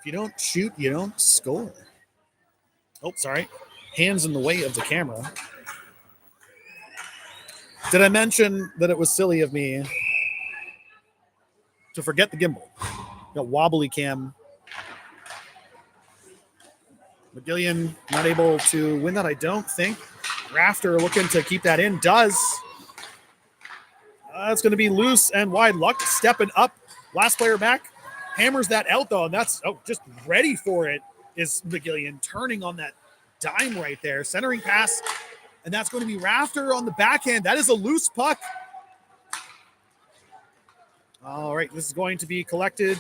Speaker 1: If you don't shoot, you don't score. Oh, sorry. Hands in the way of the camera. Did I mention that it was silly of me to forget the gimbal? Got wobbly cam. McGillian not able to win that, I don't think. Rafter looking to keep that in. Does. It's going to be loose and wide. Luck stepping up. Last player back. Hammers that out, though, and that's just ready for it is McGillian. Turning on that dime right there. Centering pass, and that's going to be Rafter on the backhand. That is a loose puck. All right, this is going to be collected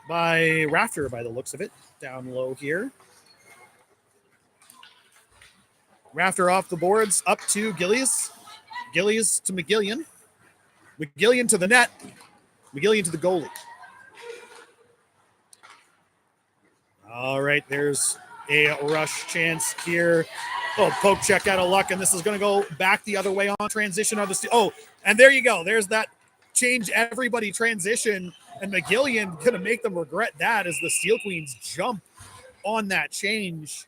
Speaker 1: by Rafter by the looks of it. Down low here. Rafter off the boards, up to Gillies. Gillies to McGillian. McGillian to the net. McGillian to the goalie. All right, there's a rush chance here. Oh, poke check out of luck, and this is going to go back the other way on transition of the. Oh, and there you go. There's that change everybody transition, and McGillian going to make them regret that as the Steel Queens jump on that change.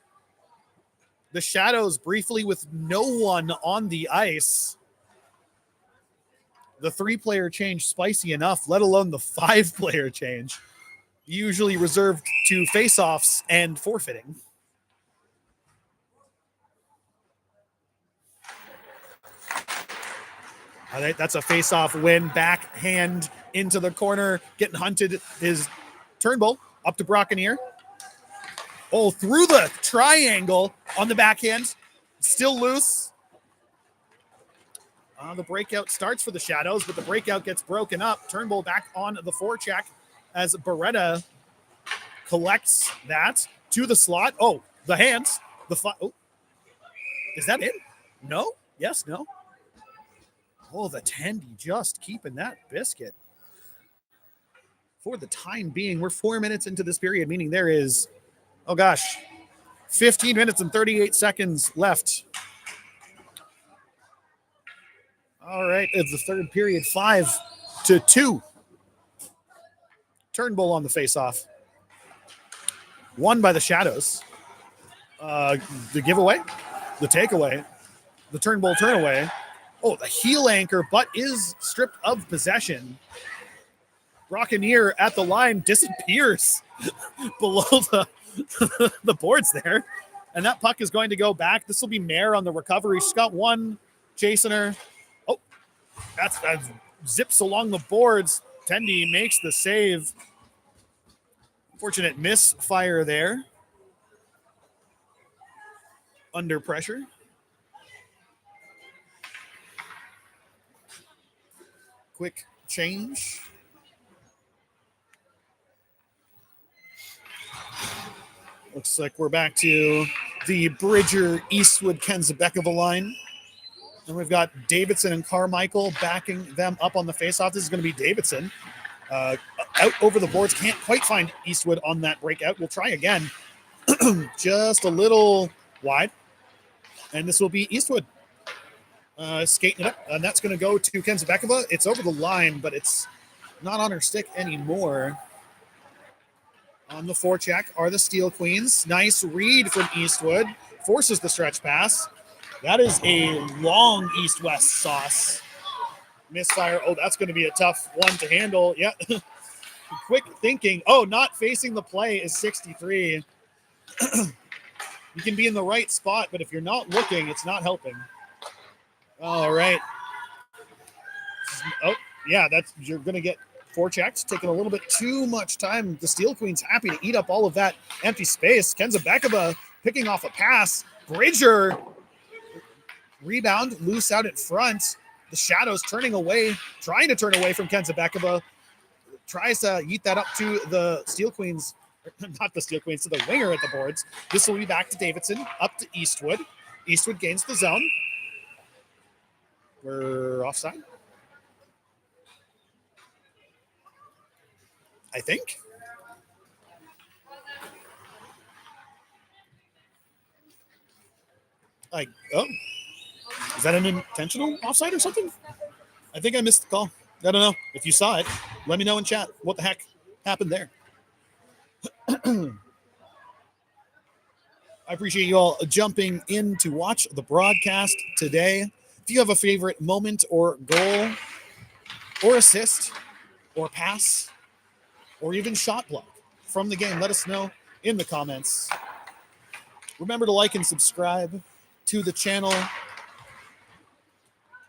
Speaker 1: The Shadows briefly with no one on the ice. The 3-player change spicy enough, let alone the 5-player change. Usually reserved to face-offs and forfeiting. All right, that's a face-off win. Backhand into the corner. Getting hunted is Turnbull. Up to Brockanier. Oh, through the triangle on the backhand. Still loose. The breakout starts for the Shadows, but the breakout gets broken up. Turnbull back on the forecheck as Beretta collects that to the slot. Oh, the hands. Oh, is that it? No? Yes, no? Oh, the Tendy just keeping that biscuit. For the time being, we're 4 minutes into this period, meaning there is, 15 minutes and 38 seconds left. All right, it's the third period, 5-2. Turnbull on the face-off. Won by the Shadows. The giveaway, the takeaway, the Turnbull turnaway. Oh, the heel anchor, but is stripped of possession. Rockeneer at the line disappears below the boards there. And that puck is going to go back. This will be Mare on the recovery. She's got one chasing her. Oh, that zips along the boards. Tendy makes the save. Fortunate misfire there. Under pressure. Quick change. Looks like we're back to the Bridger, Eastwood, Kenzabekova line. And we've got Davidson and Carmichael backing them up on the faceoff. This is going to be Davidson. Out over the boards. Can't quite find Eastwood on that breakout. We'll try again. Just a little wide. And this will be Eastwood skating it up. And that's going to go to Kenzabekova. It's over the line, but it's not on her stick anymore. On the forecheck are the Steel Queens. Nice read from Eastwood. Forces the stretch pass. That is a long east-west sauce. Misfire. Oh, that's going to be a tough one to handle. Yeah. Quick thinking. Oh, not facing the play is 63. You can be in the right spot, but if you're not looking, it's not helping. All right. Oh, yeah, you're going to get forechecks, taking a little bit too much time. The Steel Queens happy to eat up all of that empty space. Kenzabekova picking off a pass. Bridger rebound, loose out in front. The Shadows trying to turn away from Kenzabekova. Tries to yeet that up to the Steel Queens, not the Steel Queens, to the winger at the boards. This will be back to Davidson, up to Eastwood. Eastwood gains the zone. We're offside, I think. Is that an intentional offside or something? I think I missed the call. I don't know. If you saw it, let me know in chat what the heck happened there. I appreciate you all jumping in to watch the broadcast today. If you have a favorite moment or goal or assist or pass or even shot block from the game, let us know in the comments. Remember to like and subscribe to the channel.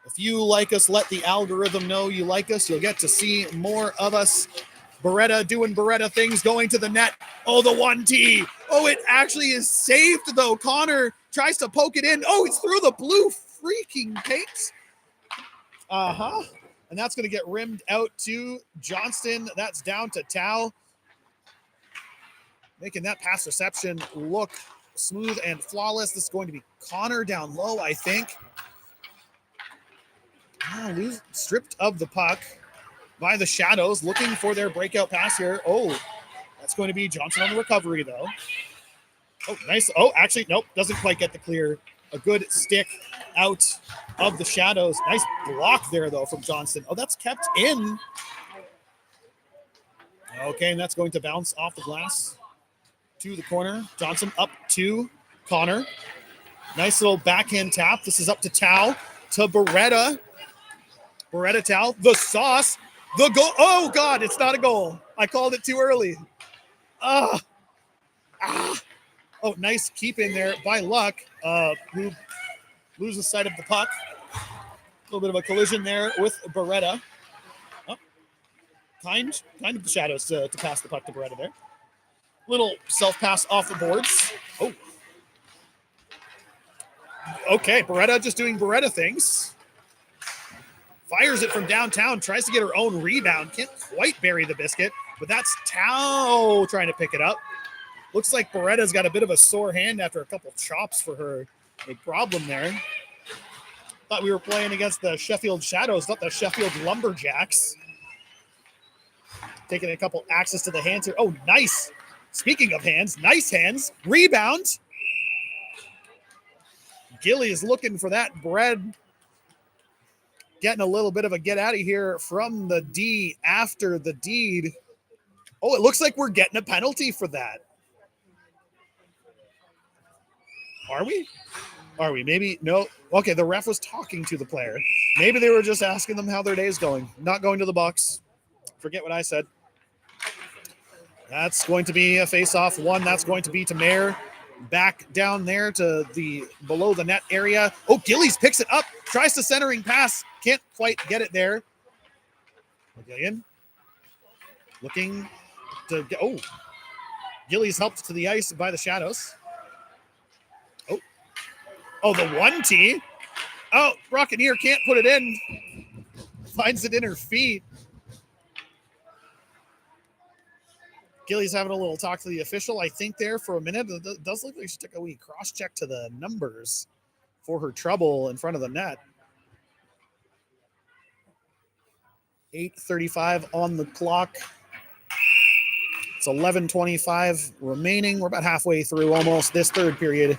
Speaker 1: If you like us, let the algorithm know you like us. You'll get to see more of us. Beretta doing Beretta things, going to the net. Oh, the 1T. Oh, it actually is saved, though. Connor tries to poke it in. Oh, it's through the blue freaking paint. And that's going to get rimmed out to Johnston. That's down to Tao. Making that pass reception look smooth and flawless. This is going to be Connor down low, I think. Stripped of the puck by the Shadows, looking for their breakout pass here. Oh, that's going to be Johnson on the recovery, though. Oh, nice. Oh, actually, nope, doesn't quite get the clear. A good stick out of the Shadows. Nice block there, though, from Johnson. Oh, that's kept in. Okay, and that's going to bounce off the glass to the corner. Johnson up to Connor. Nice little backhand tap. This is up to Tao, to Beretta. Beretta Tao, the sauce, the goal. Oh, God, it's not a goal. I called it too early. Oh, nice keep in there by Luck, who loses sight of the puck. A little bit of a collision there with Beretta. Oh, kind of the Shadows to pass the puck to Beretta there. Little self-pass off the boards. Oh. Okay, Beretta just doing Beretta things. Fires it from downtown, tries to get her own rebound. Can't quite bury the biscuit, but that's Tao trying to pick it up. Looks like Beretta's got a bit of a sore hand after a couple chops for her. Big problem there. Thought we were playing against the Sheffield Shadows, not the Sheffield Lumberjacks. Taking a couple axes to the hands here. Oh, nice. Speaking of hands, nice hands. Rebound. Gilly is looking for that bread. Getting a little bit of a get out of here from the D after the deed. Oh, it looks like we're getting a penalty for that. Are we? Are we? Maybe. No. Okay, the ref was talking to the player. Maybe they were just asking them how their day is going. Not going to the box. Forget what I said. That's going to be a face-off one. That's going to be to Mayer. Back down there to the below the net area. Oh, Gillies picks it up. Tries to centering pass. Can't quite get it there. Gillian looking to get. Oh, Gillies helped to the ice by the Shadows. Oh, the 1T. Oh, Rocketeer can't put it in. Finds it in her feet. Gilly's having a little talk to the official, I think, there for a minute. It does look like she took a wee cross-check to the numbers for her trouble in front of the net. 8:35 on the clock. It's 11:25 remaining. We're about halfway through almost this third period.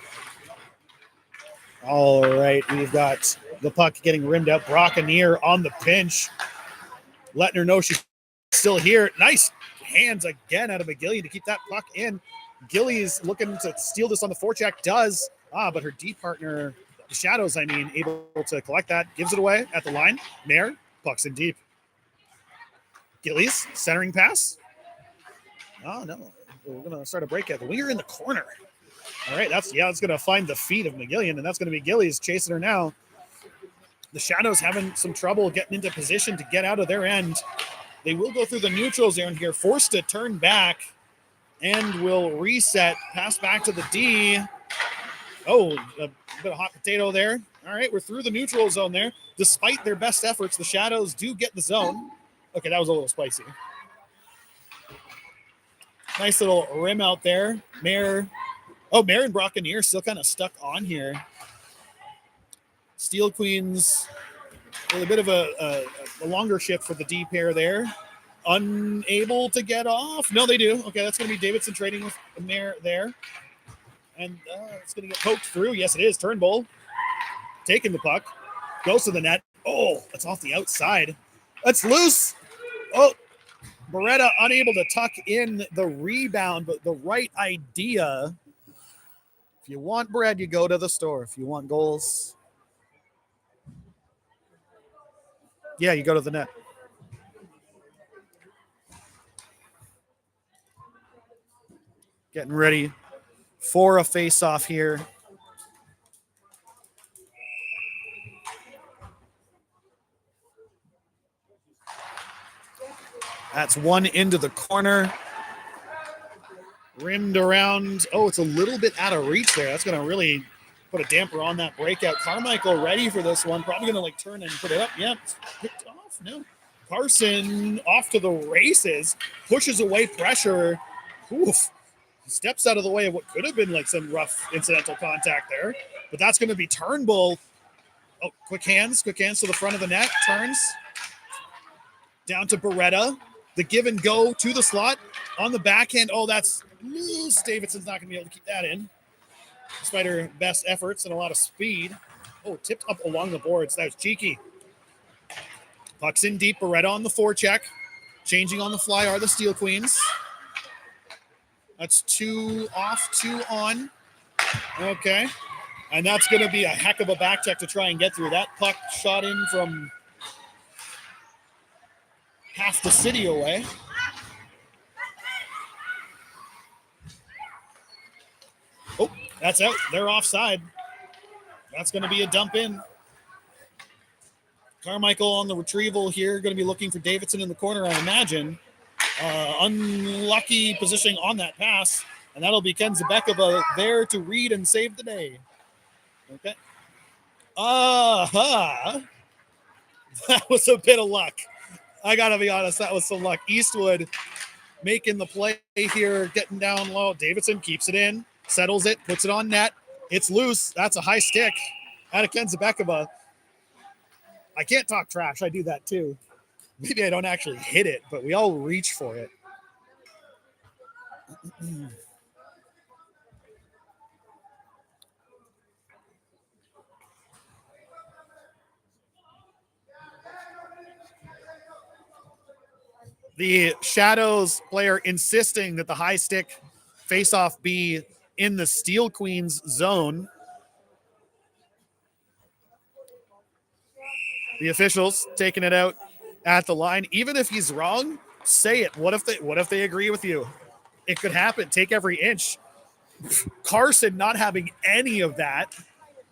Speaker 1: All right, we've got the puck getting rimmed up. Brockeneer on the pinch. Letting her know she's still here. Nice hands again out of McGillian to keep that puck in. Gilly's looking to steal this on the forecheck. Does. But her D partner, the Shadows, able to collect that. Gives it away at the line. Mayer, puck's in deep. Gillies, centering pass. Oh, no. We're going to start a breakout. The winger in the corner. All right, that's going to find the feet of McGillian, and that's going to be Gillies chasing her now. The Shadows having some trouble getting into position to get out of their end. They will go through the neutral zone here, forced to turn back, and will reset. Pass back to the D. Oh, a bit of hot potato there. All right, we're through the neutral zone there. Despite their best efforts, the Shadows do get the zone. Okay, that was a little spicy. Nice little rim out there. Mayer and Brockeneer still kind of stuck on here. Steel Queens with a bit of a longer shift for the D pair there. Unable to get off. No, they do. Okay, that's going to be Davidson trading with Mayer there. And it's going to get poked through. Yes, it is. Turnbull taking the puck. Goes to the net. Oh, it's off the outside. That's loose. Oh, Beretta unable to tuck in the rebound, but the right idea. If you want bread, you go to the store. If you want goals, yeah, you go to the net. Getting ready for a face-off here. That's one into the corner. Rimmed around. Oh, it's a little bit out of reach there. That's going to really put a damper on that breakout. Carmichael ready for this one. Probably going to turn and put it up. Yeah, it's picked off. No. Carson off to the races. Pushes away pressure. Oof. Steps out of the way of what could have been some rough incidental contact there. But that's going to be Turnbull. Oh, quick hands to the front of the net. Turns. Down to Beretta. The give and go to the slot. On the backhand. Oh, that's loose. Davidson's not going to be able to keep that in. Despite her best efforts and a lot of speed. Oh, tipped up along the boards. That was cheeky. Puck's in deep. Beretta on the forecheck. Changing on the fly are the Steel Queens. That's 2 off, 2 on. Okay. And that's going to be a heck of a back check to try and get through. That puck shot in from half the city away. Oh, that's out. They're offside. That's going to be a dump in. Carmichael on the retrieval here. Going to be looking for Davidson in the corner, I imagine. Unlucky positioning on that pass. And that'll be Ken Zabekova there to read and save the day. Okay. That was a bit of luck. I got to be honest, that was some luck. Eastwood making the play here, getting down low. Davidson keeps it in, settles it, puts it on net. It's loose. That's a high stick out of Kenzabekova. I can't talk trash. I do that too. Maybe I don't actually hit it, but we all reach for it. The Shadows player insisting that the high stick face-off be in the Steel Queens zone. The officials taking it out at the line. Even if he's wrong, say it. What if they agree with you? It could happen. Take every inch. Carson not having any of that.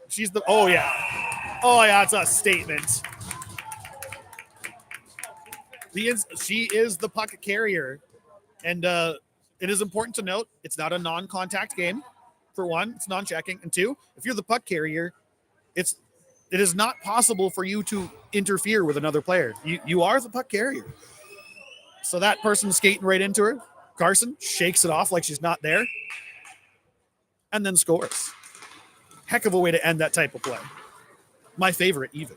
Speaker 1: She's the oh yeah, it's a statement. She is the puck carrier, and it is important to note it's not a non-contact game. For one, it's non-checking, and two, if you're the puck carrier, it is not possible for you to interfere with another player. You are the puck carrier. So that person skating right into her, Carson shakes it off like she's not there, and then scores. Heck of a way to end that type of play. My favorite, even.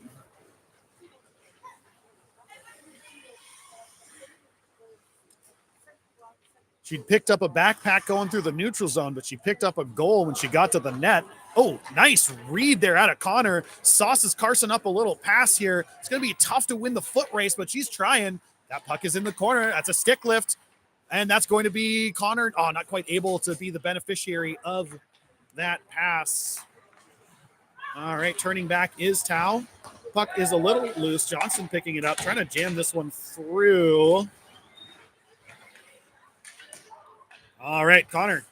Speaker 1: She'd picked up a backpack going through the neutral zone, but she picked up a goal when she got to the net. Oh, nice read there out of Connor. Sauces Carson up a little pass here. It's going to be tough to win the foot race, but she's trying. That puck is in the corner. That's a stick lift. And that's going to be Connor. Oh, not quite able to be the beneficiary of that pass. All right, turning back is Tao. Puck is a little loose. Johnson picking it up, trying to jam this one through. All right, Connor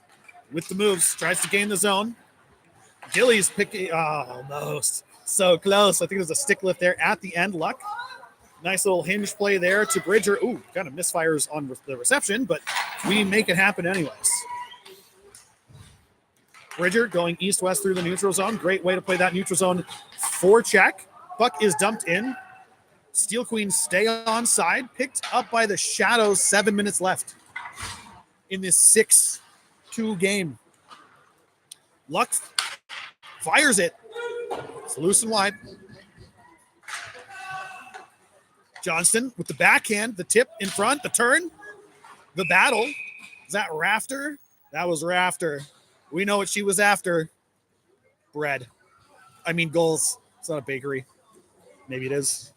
Speaker 1: with the moves, tries to gain the zone. Gillies picking, almost. So close. I think there's a stick lift there at the end. Luck. Nice little hinge play there to Bridger. Ooh, kind of misfires on the reception, but we make it happen anyways. Bridger going east-west through the neutral zone. Great way to play that neutral zone forecheck. Puck is dumped in. Steel Queens stay on side. Picked up by the Shadows. 7 minutes left in this 6-2 game. Luck fires it. It's loose and wide. Johnston with the backhand, the tip in front, the turn, the battle. Is that Rafter? That was Rafter. We know what she was after. Bread. I mean, goals. It's not a bakery. Maybe it is.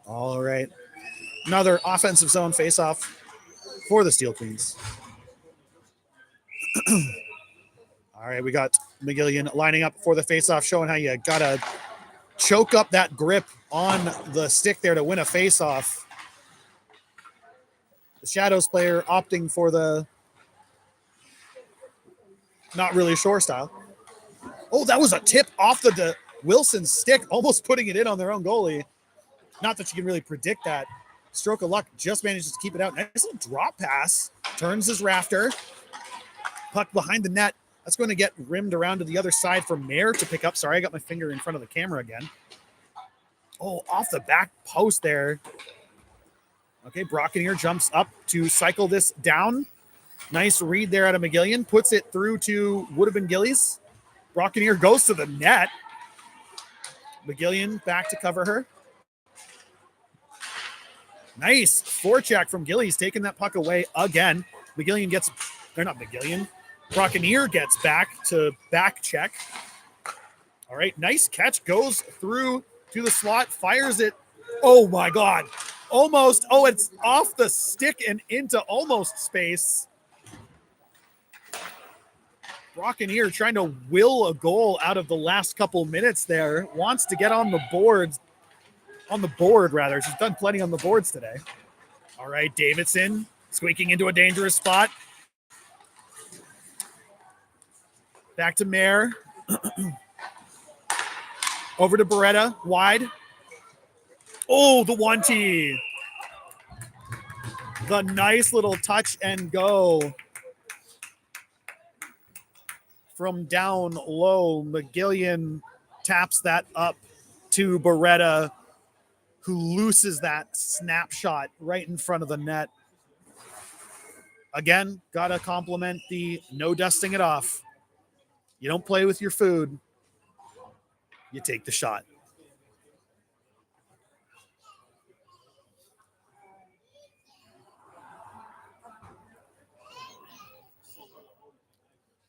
Speaker 1: All right. Another offensive zone face-off for the Steel Queens. All right, we got McGillian lining up for the face-off, showing how you got to choke up that grip on the stick there to win a face-off. The Shadows player opting for the not really sure style. Oh, that was a tip off the Wilson's stick, almost putting it in on their own goalie. Not that you can really predict that. Stroke of luck, just manages to keep it out. Nice little drop pass. Turns his Rafter. Puck behind the net. That's going to get rimmed around to the other side for Mayer to pick up. Sorry, I got my finger in front of the camera again. Oh, off the back post there. Okay, Brockenier jumps up to cycle this down. Nice read there out of McGillian. Puts it through to would have been Gillies. Brockenier goes to the net. McGillian back to cover her. Nice forecheck from Gillies, taking that puck away again. McGillian gets, they're not McGillian. Brockenier gets back to back check. All right, nice catch. Goes through to the slot, fires it. Oh my God. Almost. Oh, it's off the stick and into almost space. Brockenier trying to will a goal out of the last couple minutes there. Wants to get on the boards. On the board, rather. She's done plenty on the boards today. All right, Davidson squeaking into a dangerous spot. Back to Mayer. Over to Beretta, wide. Oh, the 1-T. The nice little touch and go from down low. McGillian taps that up to Beretta, who loses that snapshot right in front of the net. Again, got to compliment the no dusting it off. You don't play with your food. You take the shot.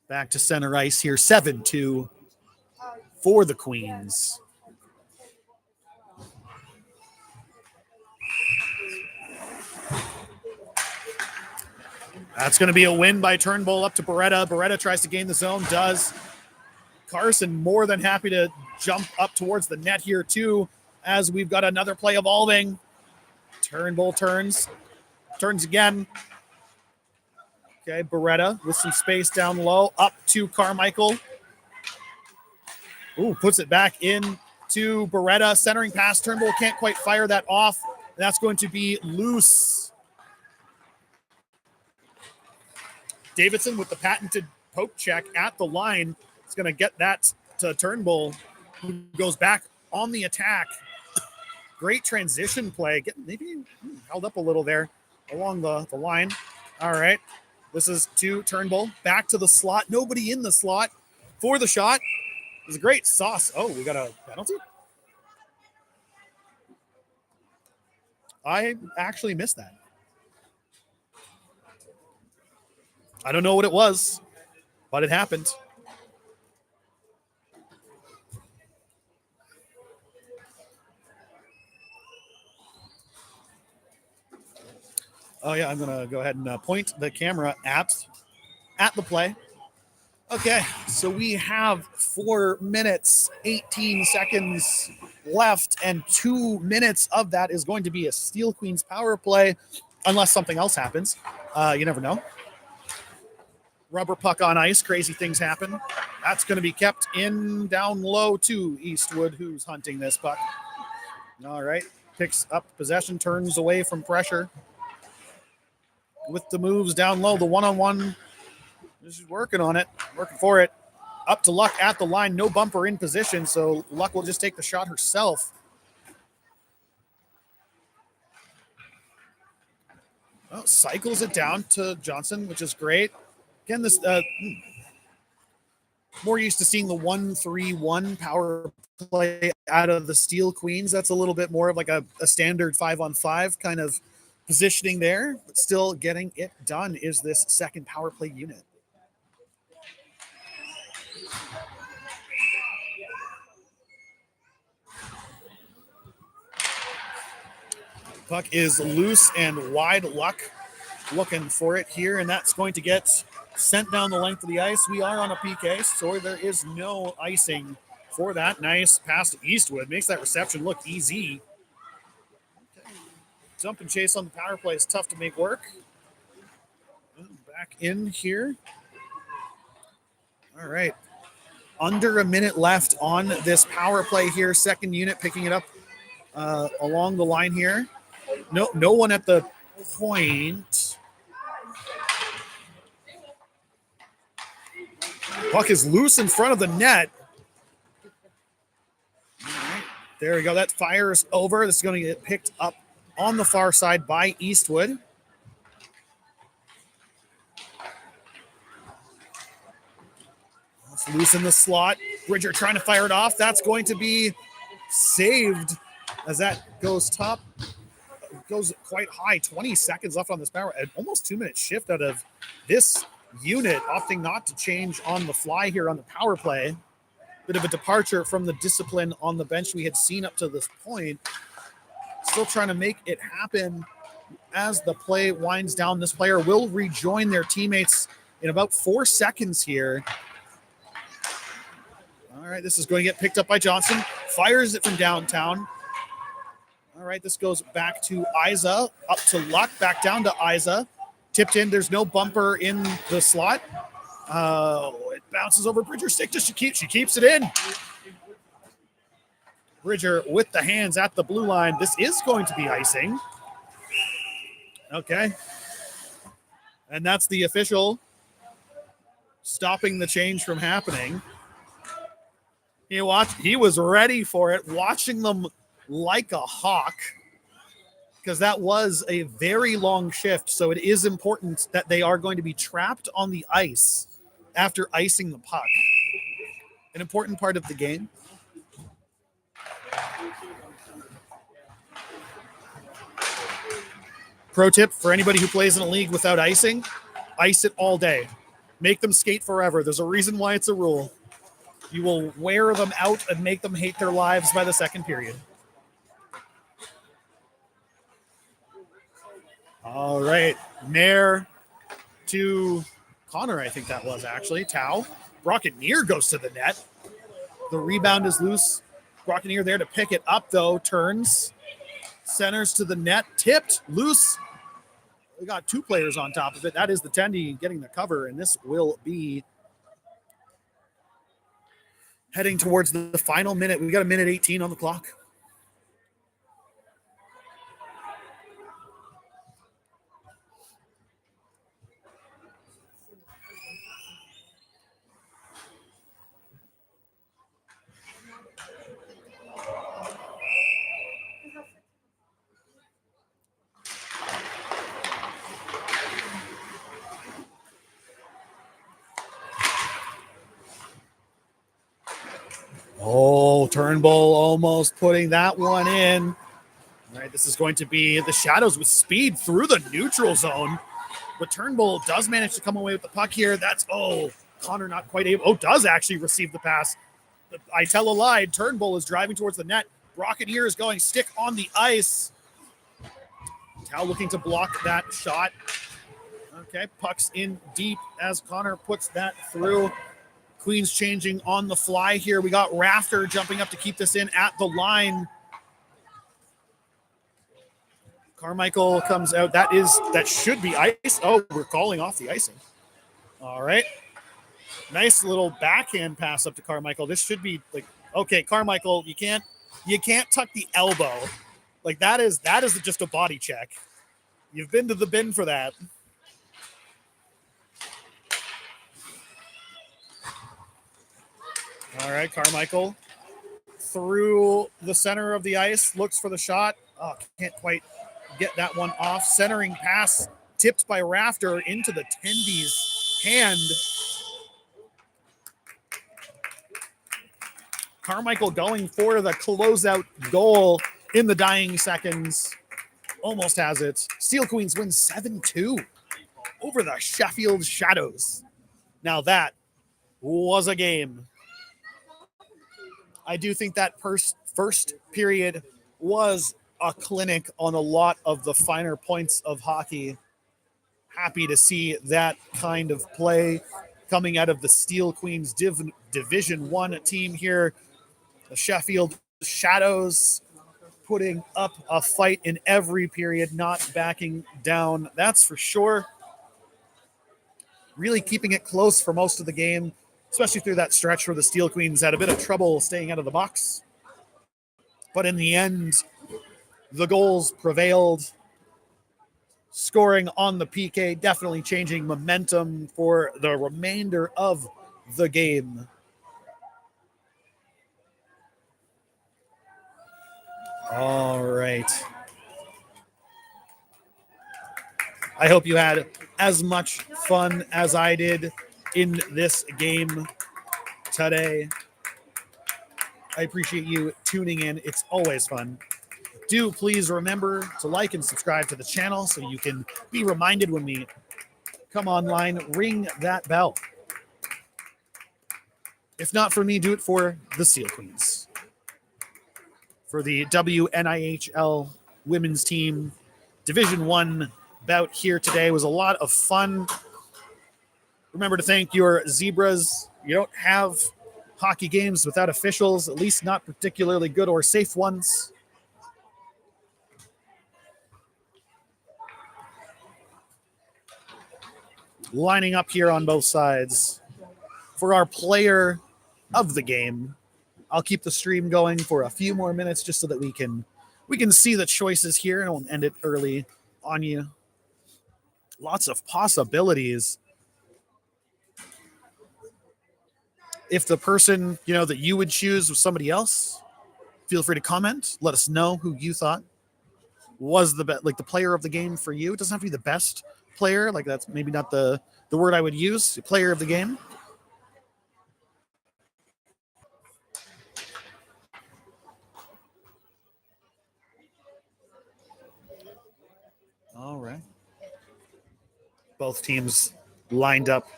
Speaker 1: Back to center ice here, 7-2 for the Queens. That's going to be a win by Turnbull up to Beretta. Beretta tries to gain the zone, does. Carson more than happy to jump up towards the net here too, as we've got another play evolving. Turnbull turns again. Okay, Beretta with some space down low, up to Carmichael. Ooh, puts it back in to Beretta, centering pass. Turnbull can't quite fire that off. That's going to be loose. Davidson with the patented poke check at the line. It's going to get that to Turnbull, who goes back on the attack. Great transition play. Maybe held up a little there along the line. All right. This is to Turnbull. Back to the slot. Nobody in the slot for the shot. It was a great sauce. Oh, we got a penalty? I actually missed that. I don't know what it was, but it happened. Oh, yeah, I'm going to go ahead and point the camera at the play. Okay, so we have 4 minutes, 18 seconds left, and 2 minutes of that is going to be a Steel Queens power play, unless something else happens. You never know. Rubber puck on ice, crazy things happen. That's going to be kept in down low to Eastwood, who's hunting this puck. All right, picks up possession, turns away from pressure. With the moves down low, the one-on-one, just working on it, working for it. Up to Luck at the line, no bumper in position, so Luck will just take the shot herself. Oh, cycles it down to Johnson, which is great. Again, this more used to seeing the 1-3-1 power play out of the Steel Queens. That's a little bit more of like a standard 5-on-5 kind of positioning there, but still getting it done is this second power play unit. Puck is loose and wide. Luck looking for it here, and that's going to get sent down the length of the ice. We are on a PK, so there is no icing for that. Nice pass to Eastwood. Makes that reception look easy. Okay. Jump and chase on the power play is tough to make work. Back in here. All right. Under a minute left on this power play here. Second unit picking it up along the line here. No one at the point. Puck is loose in front of the net. All right, there we go. That fires over. This is going to get picked up on the far side by Eastwood. It's loose in the slot. Bridger trying to fire it off. That's going to be saved as that goes top. Goes quite high. 20 seconds left on this power. An almost 2-minute shift out of this unit, opting not to change on the fly here on the power play. Bit of a departure from the discipline on the bench we had seen up to this point. Still trying to make it happen as the play winds down. This player will rejoin their teammates in about 4 seconds here. All right, this is going to get picked up by Johnson. Fires it from downtown. All right, this goes back to Isa, up to Luck, back down to Isa. Tipped in, there's no bumper in the slot. It bounces over Bridger's stick. She keeps it in. Bridger with the hands at the blue line. This is going to be icing. Okay. And that's the official stopping the change from happening. He was ready for it, watching them like a hawk, because that was a very long shift. So it is important that they are going to be trapped on the ice after icing the puck. An important part of the game. Pro tip for anybody who plays in a league without icing, ice it all day. Make them skate forever. There's a reason why it's a rule. You will wear them out and make them hate their lives by the second period. All right. Nair to Connor, I think that was actually. Tau. Brockeneer goes to the net. The rebound is loose. Brockeneer there to pick it up, though. Turns. Centers to the net. Tipped. Loose. We got two players on top of it. That is the Tendy getting the cover, and this will be heading towards the final minute. We got a minute 18 on the clock. Oh, Turnbull almost putting that one in. All right, this is going to be the Shadows with speed through the neutral zone. But Turnbull does manage to come away with the puck here. That's, Connor not quite able. Oh, does actually receive the pass. I tell a lie. Turnbull is driving towards the net. Brockeneer is going stick on the ice. Tau looking to block that shot. Okay, puck's in deep as Connor puts that through. Queens changing on the fly here. We got Rafter jumping up to keep this in at the line. Carmichael comes out. That should be ice. Oh, we're calling off the icing. All right. Nice little backhand pass up to Carmichael. This should be like, okay, Carmichael, you can't tuck the elbow. Like that is just a body check. You've been to the bin for that. All right, Carmichael through the center of the ice, looks for the shot. Oh, can't quite get that one off. Centering pass tipped by Rafter into the Tendy's hand. Carmichael going for the closeout goal in the dying seconds. Almost has it. Steel Queens win 7-2 over the Sheffield Shadows. Now that was a game. I do think that first period was a clinic on a lot of the finer points of hockey. Happy to see that kind of play coming out of the Steel Queens Division 1 team here. The Sheffield Shadows putting up a fight in every period, not backing down. That's for sure. Really keeping it close for most of the game, especially through that stretch where the Steel Queens had a bit of trouble staying out of the box. But in the end, the goals prevailed. Scoring on the PK, definitely changing momentum for the remainder of the game. All right. I hope you had as much fun as I did in this game today. I appreciate you tuning in. It's always fun. Do please remember to like and subscribe to the channel so you can be reminded when we come online. Ring that bell. If not for me, do it for the Steel Queens. For the WNIHL women's team, Division 1 bout here today was a lot of fun. Remember to thank your Zebras. You don't have hockey games without officials, at least not particularly good or safe ones. Lining up here on both sides. For our player of the game, I'll keep the stream going for a few more minutes just so that we can see the choices here, and we'll end it early on you. Lots of possibilities. If the person, that you would choose was somebody else, feel free to comment. Let us know who you thought was the player of the game for you. It doesn't have to be the best player. Like, that's maybe not the word I would use. Player of the game. All right. Both teams lined up.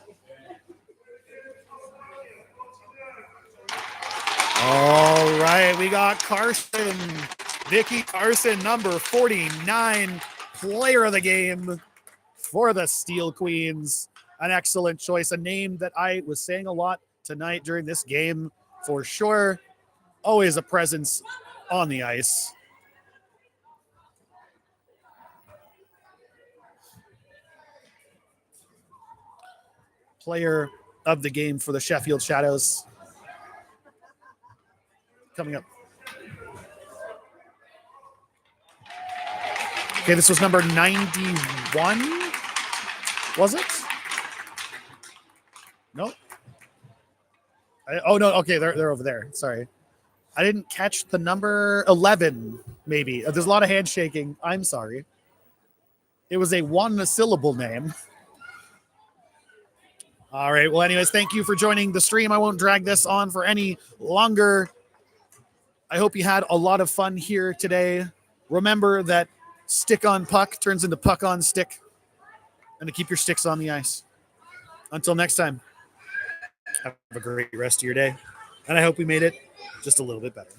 Speaker 1: All right, we got Carson. Vicky Carson, number 49, player of the game for the Steel Queens. An excellent choice, a name that I was saying a lot tonight during this game for sure. Always a presence on the ice. Player of the game for the Sheffield Shadows. Coming up. Okay, this was number 91. Was it? Nope. Oh, no. Okay, they're over there. Sorry. I didn't catch the number 11, maybe. There's a lot of handshaking. I'm sorry. It was a one-syllable name. All right. Well, anyways, thank you for joining the stream. I won't drag this on for any longer. I hope you had a lot of fun here today. Remember that stick on puck turns into puck on stick, and to keep your sticks on the ice. Until next time, have a great rest of your day. And I hope we made it just a little bit better.